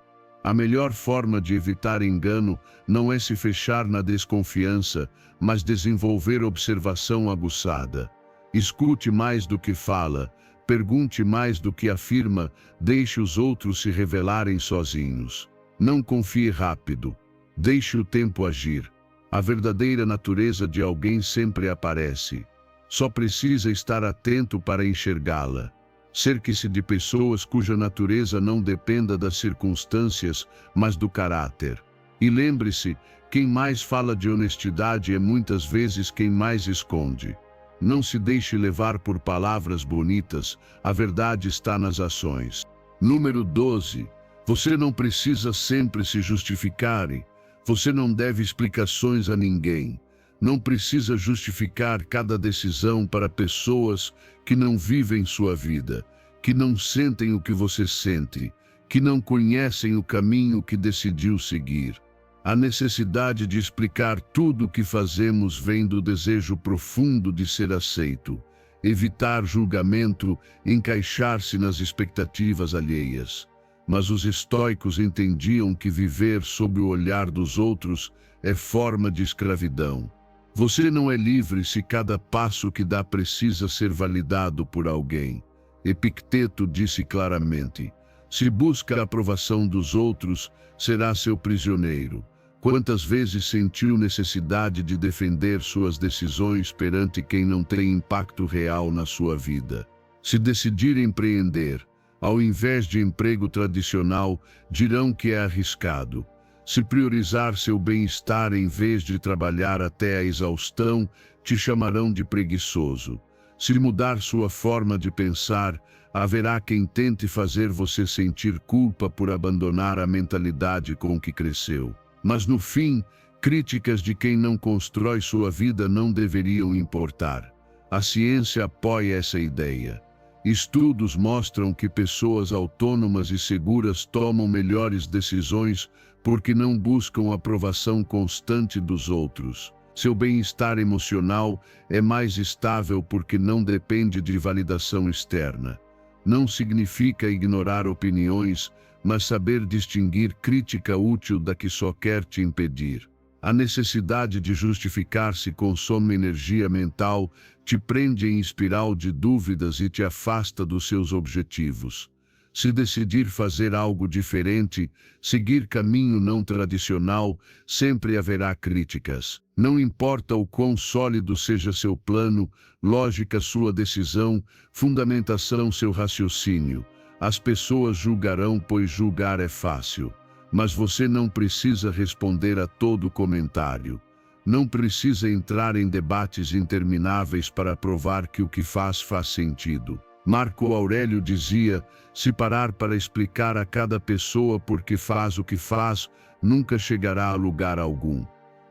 A melhor forma de evitar engano não é se fechar na desconfiança, mas desenvolver observação aguçada. Escute mais do que fala, pergunte mais do que afirma, deixe os outros se revelarem sozinhos. Não confie rápido. Deixe o tempo agir. A verdadeira natureza de alguém sempre aparece. Só precisa estar atento para enxergá-la. Cerque-se de pessoas cuja natureza não dependa das circunstâncias, mas do caráter. E lembre-se, quem mais fala de honestidade é muitas vezes quem mais esconde. Não se deixe levar por palavras bonitas, a verdade está nas ações. Número 12. Você não precisa sempre se justificar. Você não deve explicações a ninguém. Não precisa justificar cada decisão para pessoas que não vivem sua vida, que não sentem o que você sente, que não conhecem o caminho que decidiu seguir. A necessidade de explicar tudo o que fazemos vem do desejo profundo de ser aceito, evitar julgamento, encaixar-se nas expectativas alheias. Mas os estoicos entendiam que viver sob o olhar dos outros é forma de escravidão. Você não é livre se cada passo que dá precisa ser validado por alguém. Epicteto disse claramente: se busca a aprovação dos outros, será seu prisioneiro. Quantas vezes sentiu necessidade de defender suas decisões perante quem não tem impacto real na sua vida? Se decidir empreender, ao invés de emprego tradicional, dirão que é arriscado. Se priorizar seu bem-estar em vez de trabalhar até a exaustão, te chamarão de preguiçoso. Se mudar sua forma de pensar, haverá quem tente fazer você sentir culpa por abandonar a mentalidade com que cresceu. Mas no fim, críticas de quem não constrói sua vida não deveriam importar. A ciência apoia essa ideia. Estudos mostram que pessoas autônomas e seguras tomam melhores decisões porque não buscam aprovação constante dos outros. Seu bem-estar emocional é mais estável porque não depende de validação externa. Não significa ignorar opiniões, mas saber distinguir crítica útil da que só quer te impedir. A necessidade de justificar-se consome energia mental, te prende em espiral de dúvidas e te afasta dos seus objetivos. Se decidir fazer algo diferente, seguir caminho não tradicional, sempre haverá críticas. Não importa o quão sólido seja seu plano, lógica sua decisão, fundamentação seu raciocínio. As pessoas julgarão, pois julgar é fácil. Mas você não precisa responder a todo comentário. Não precisa entrar em debates intermináveis para provar que o que faz sentido. Marco Aurélio dizia: se parar para explicar a cada pessoa por que faz o que faz, nunca chegará a lugar algum.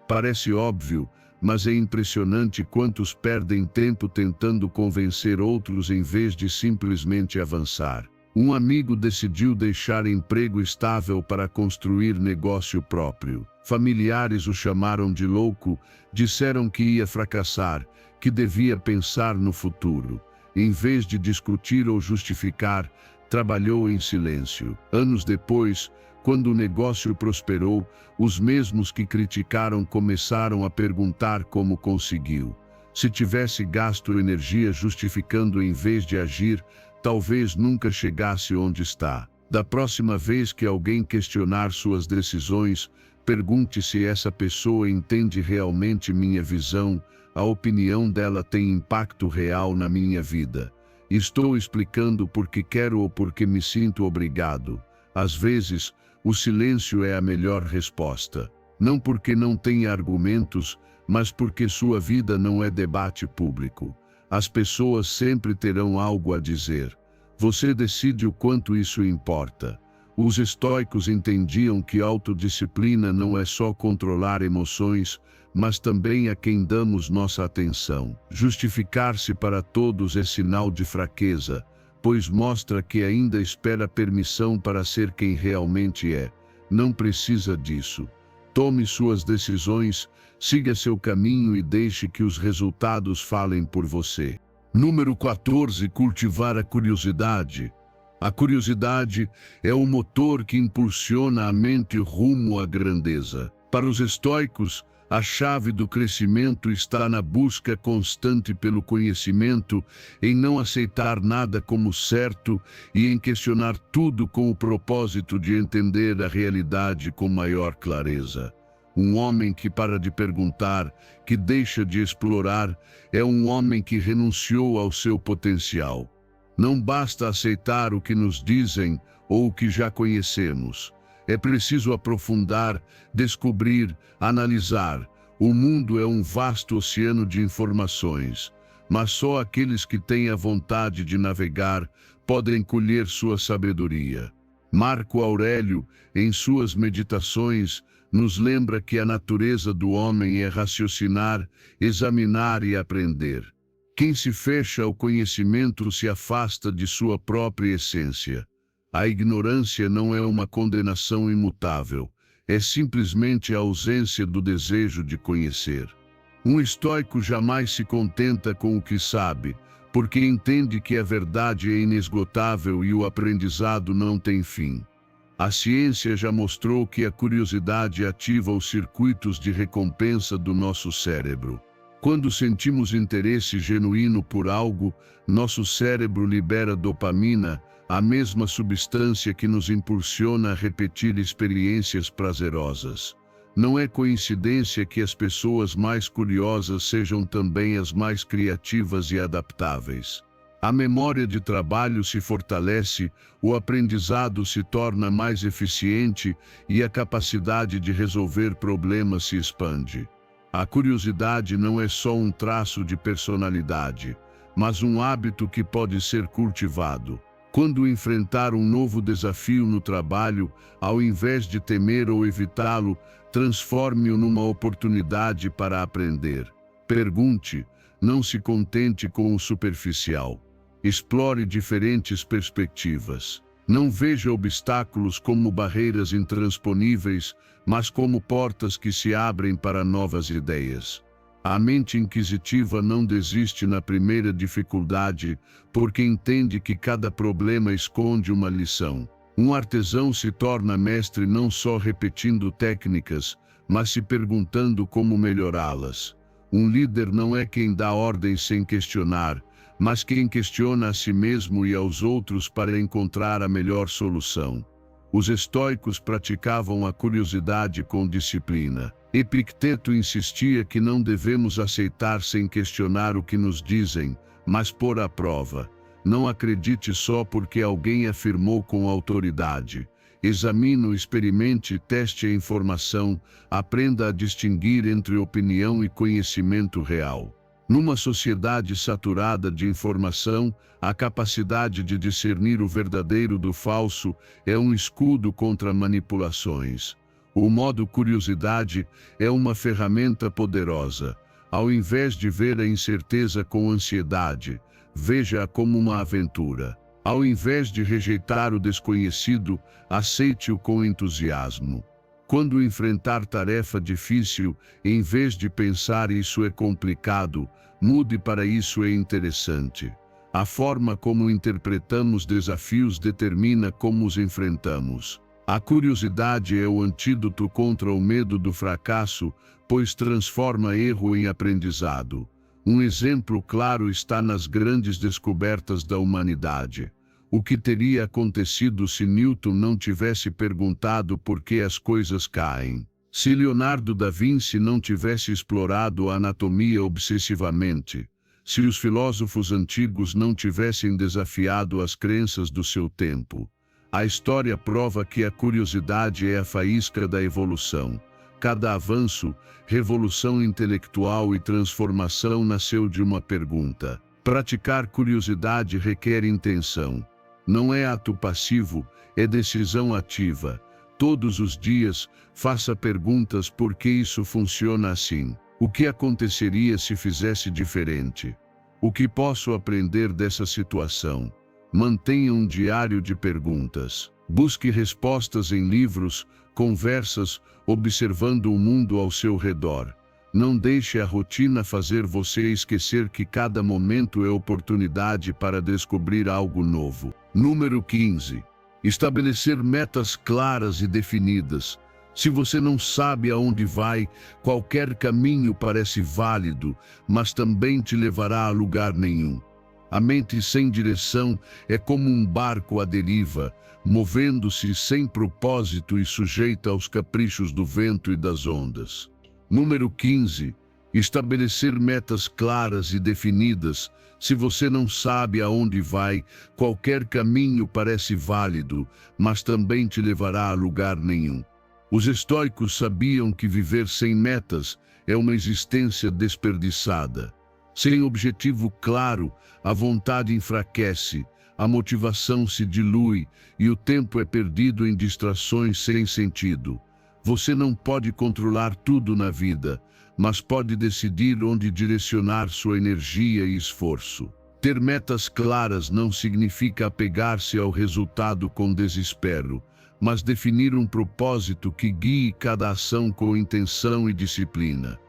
Parece óbvio, mas é impressionante quantos perdem tempo tentando convencer outros em vez de simplesmente avançar. Um amigo decidiu deixar emprego estável para construir negócio próprio. Familiares o chamaram de louco, disseram que ia fracassar, que devia pensar no futuro. Em vez de discutir ou justificar, trabalhou em silêncio. Anos depois, quando o negócio prosperou, os mesmos que criticaram começaram a perguntar como conseguiu. Se tivesse gasto energia justificando em vez de agir, talvez nunca chegasse onde está. Da próxima vez que alguém questionar suas decisões, pergunte se essa pessoa entende realmente minha visão, a opinião dela tem impacto real na minha vida. Estou explicando porque quero ou porque me sinto obrigado. Às vezes, o silêncio é a melhor resposta. Não porque não tenha argumentos, mas porque sua vida não é debate público. As pessoas sempre terão algo a dizer. Você decide o quanto isso importa. Os estoicos entendiam que autodisciplina não é só controlar emoções, mas também a quem damos nossa atenção. Justificar-se para todos é sinal de fraqueza, pois mostra que ainda espera permissão para ser quem realmente é. Não precisa disso. Tome suas decisões, siga seu caminho e deixe que os resultados falem por você. Número 14. Cultivar a curiosidade. A curiosidade é o motor que impulsiona a mente rumo à grandeza. Para os estoicos, a chave do crescimento está na busca constante pelo conhecimento, em não aceitar nada como certo e em questionar tudo com o propósito de entender a realidade com maior clareza. Um homem que para de perguntar, que deixa de explorar, é um homem que renunciou ao seu potencial. Não basta aceitar o que nos dizem ou o que já conhecemos. É preciso aprofundar, descobrir, analisar. O mundo é um vasto oceano de informações, mas só aqueles que têm a vontade de navegar podem colher sua sabedoria. Marco Aurélio, em suas meditações, nos lembra que a natureza do homem é raciocinar, examinar e aprender. Quem se fecha ao conhecimento se afasta de sua própria essência. A ignorância não é uma condenação imutável, é simplesmente a ausência do desejo de conhecer. Um estoico jamais se contenta com o que sabe, porque entende que a verdade é inesgotável e o aprendizado não tem fim. A ciência já mostrou que a curiosidade ativa os circuitos de recompensa do nosso cérebro. Quando sentimos interesse genuíno por algo, nosso cérebro libera dopamina, a mesma substância que nos impulsiona a repetir experiências prazerosas. Não é coincidência que as pessoas mais curiosas sejam também as mais criativas e adaptáveis. A memória de trabalho se fortalece, o aprendizado se torna mais eficiente e a capacidade de resolver problemas se expande. A curiosidade não é só um traço de personalidade, mas um hábito que pode ser cultivado. Quando enfrentar um novo desafio no trabalho, ao invés de temer ou evitá-lo, transforme-o numa oportunidade para aprender. Pergunte, não se contente com o superficial. Explore diferentes perspectivas. Não veja obstáculos como barreiras intransponíveis, mas como portas que se abrem para novas ideias. A mente inquisitiva não desiste na primeira dificuldade, porque entende que cada problema esconde uma lição. Um artesão se torna mestre não só repetindo técnicas, mas se perguntando como melhorá-las. Um líder não é quem dá ordens sem questionar, mas quem questiona a si mesmo e aos outros para encontrar a melhor solução. Os estoicos praticavam a curiosidade com disciplina. Epicteto insistia que não devemos aceitar sem questionar o que nos dizem, mas pôr à prova. Não acredite só porque alguém afirmou com autoridade. Examine, experimente, teste a informação, aprenda a distinguir entre opinião e conhecimento real. Numa sociedade saturada de informação, a capacidade de discernir o verdadeiro do falso é um escudo contra manipulações. O modo curiosidade é uma ferramenta poderosa. Ao invés de ver a incerteza com ansiedade, veja-a como uma aventura. Ao invés de rejeitar o desconhecido, aceite-o com entusiasmo. Quando enfrentar tarefa difícil, em vez de pensar isso é complicado, mude para isso é interessante. A forma como interpretamos desafios determina como os enfrentamos. A curiosidade é o antídoto contra o medo do fracasso, pois transforma erro em aprendizado. Um exemplo claro está nas grandes descobertas da humanidade. O que teria acontecido se Newton não tivesse perguntado por que as coisas caem? Se Leonardo da Vinci não tivesse explorado a anatomia obsessivamente? Se os filósofos antigos não tivessem desafiado as crenças do seu tempo? A história prova que a curiosidade é a faísca da evolução. Cada avanço, revolução intelectual e transformação nasceu de uma pergunta. Praticar curiosidade requer intenção. Não é ato passivo, é decisão ativa. Todos os dias, faça perguntas por que isso funciona assim. O que aconteceria se fizesse diferente? O que posso aprender dessa situação? Mantenha um diário de perguntas. Busque respostas em livros, conversas, observando o mundo ao seu redor. Não deixe a rotina fazer você esquecer que cada momento é oportunidade para descobrir algo novo. Número 15. Estabelecer metas claras e definidas. Se você não sabe aonde vai, qualquer caminho parece válido, mas também te levará a lugar nenhum. A mente sem direção é como um barco à deriva, movendo-se sem propósito e sujeita aos caprichos do vento e das ondas. Número 15. Estabelecer metas claras e definidas. Se você não sabe aonde vai, qualquer caminho parece válido, mas também te levará a lugar nenhum. Os estoicos sabiam que viver sem metas é uma existência desperdiçada. Sem objetivo claro, a vontade enfraquece, a motivação se dilui e o tempo é perdido em distrações sem sentido. Você não pode controlar tudo na vida, mas pode decidir onde direcionar sua energia e esforço. Ter metas claras não significa apegar-se ao resultado com desespero, mas definir um propósito que guie cada ação com intenção e disciplina.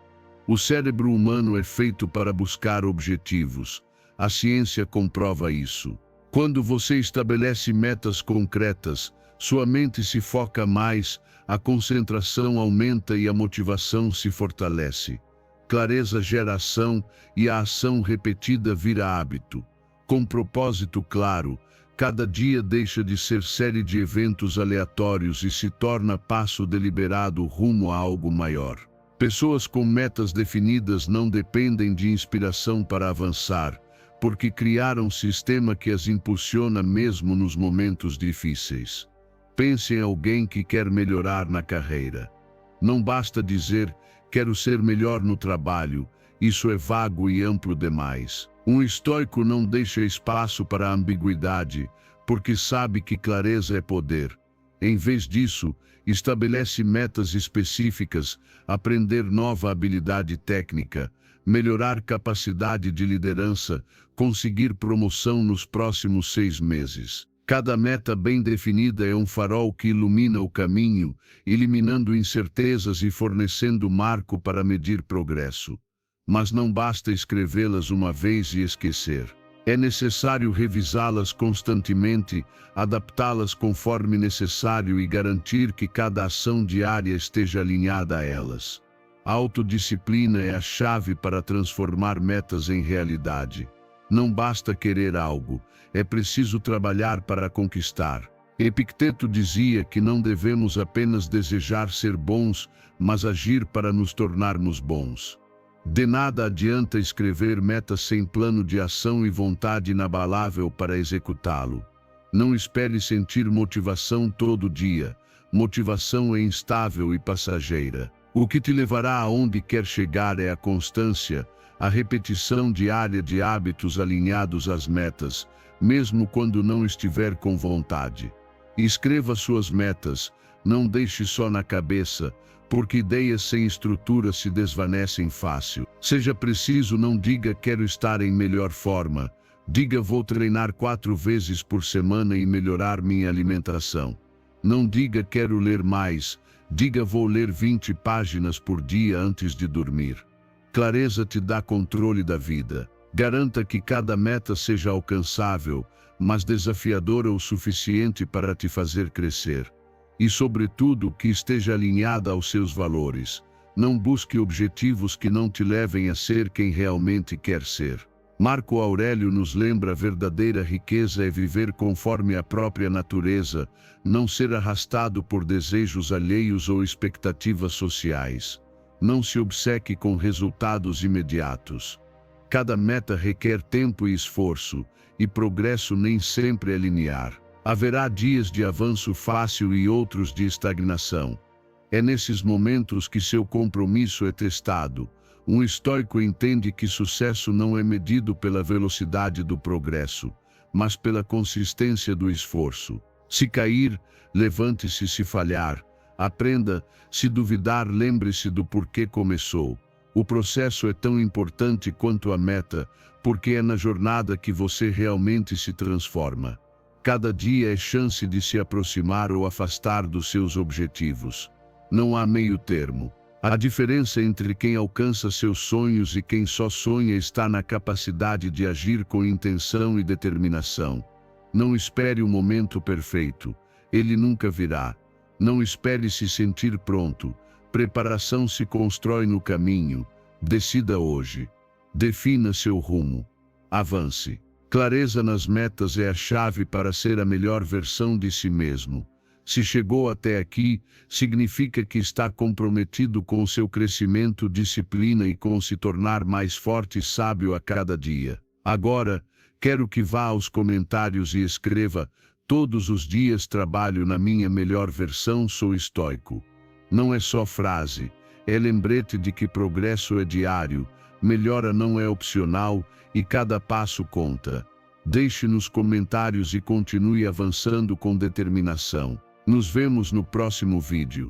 O cérebro humano é feito para buscar objetivos. A ciência comprova isso. Quando você estabelece metas concretas, sua mente se foca mais, a concentração aumenta e a motivação se fortalece. Clareza gera ação e a ação repetida vira hábito. Com propósito claro, cada dia deixa de ser série de eventos aleatórios e se torna passo deliberado rumo a algo maior. Pessoas com metas definidas não dependem de inspiração para avançar, porque criaram um sistema que as impulsiona mesmo nos momentos difíceis. Pense em alguém que quer melhorar na carreira. Não basta dizer, quero ser melhor no trabalho, isso é vago e amplo demais. Um estoico não deixa espaço para a ambiguidade, porque sabe que clareza é poder. Em vez disso, estabelece metas específicas, aprender nova habilidade técnica, melhorar capacidade de liderança, conseguir promoção nos próximos 6 meses. Cada meta bem definida é um farol que ilumina o caminho, eliminando incertezas e fornecendo marco para medir progresso. Mas não basta escrevê-las uma vez e esquecer. É necessário revisá-las constantemente, adaptá-las conforme necessário e garantir que cada ação diária esteja alinhada a elas. A autodisciplina é a chave para transformar metas em realidade. Não basta querer algo, é preciso trabalhar para conquistar. Epicteto dizia que não devemos apenas desejar ser bons, mas agir para nos tornarmos bons. De nada adianta escrever metas sem plano de ação e vontade inabalável para executá-lo. Não espere sentir motivação todo dia. Motivação é instável e passageira. O que te levará aonde quer chegar é a constância, a repetição diária de hábitos alinhados às metas, mesmo quando não estiver com vontade. Escreva suas metas, não deixe só na cabeça, porque ideias sem estrutura se desvanecem fácil. Seja preciso, não diga quero estar em melhor forma. Diga vou treinar 4 vezes por semana e melhorar minha alimentação. Não diga quero ler mais. Diga vou ler 20 páginas por dia antes de dormir. Clareza te dá controle da vida. Garanta que cada meta seja alcançável, mas desafiadora o suficiente para te fazer crescer. E, sobretudo, que esteja alinhada aos seus valores. Não busque objetivos que não te levem a ser quem realmente quer ser. Marco Aurélio nos lembra: a verdadeira riqueza é viver conforme a própria natureza, não ser arrastado por desejos alheios ou expectativas sociais. Não se obceque com resultados imediatos. Cada meta requer tempo e esforço, e progresso nem sempre é linear. Haverá dias de avanço fácil e outros de estagnação. É nesses momentos que seu compromisso é testado. Um estoico entende que sucesso não é medido pela velocidade do progresso, mas pela consistência do esforço. Se cair, levante-se. Se falhar, aprenda. Se duvidar, lembre-se do porquê começou. O processo é tão importante quanto a meta, porque é na jornada que você realmente se transforma. Cada dia é chance de se aproximar ou afastar dos seus objetivos. Não há meio termo. A diferença entre quem alcança seus sonhos e quem só sonha está na capacidade de agir com intenção e determinação. Não espere o momento perfeito. Ele nunca virá. Não espere se sentir pronto. Preparação se constrói no caminho. Decida hoje. Defina seu rumo. Avance. Clareza nas metas é a chave para ser a melhor versão de si mesmo. Se chegou até aqui, significa que está comprometido com seu crescimento, disciplina e com se tornar mais forte e sábio a cada dia. Agora, quero que vá aos comentários e escreva: todos os dias trabalho na minha melhor versão, sou estoico. Não é só frase, é lembrete de que progresso é diário, melhora não é opcional e cada passo conta. Deixe nos comentários e continue avançando com determinação. Nos vemos no próximo vídeo.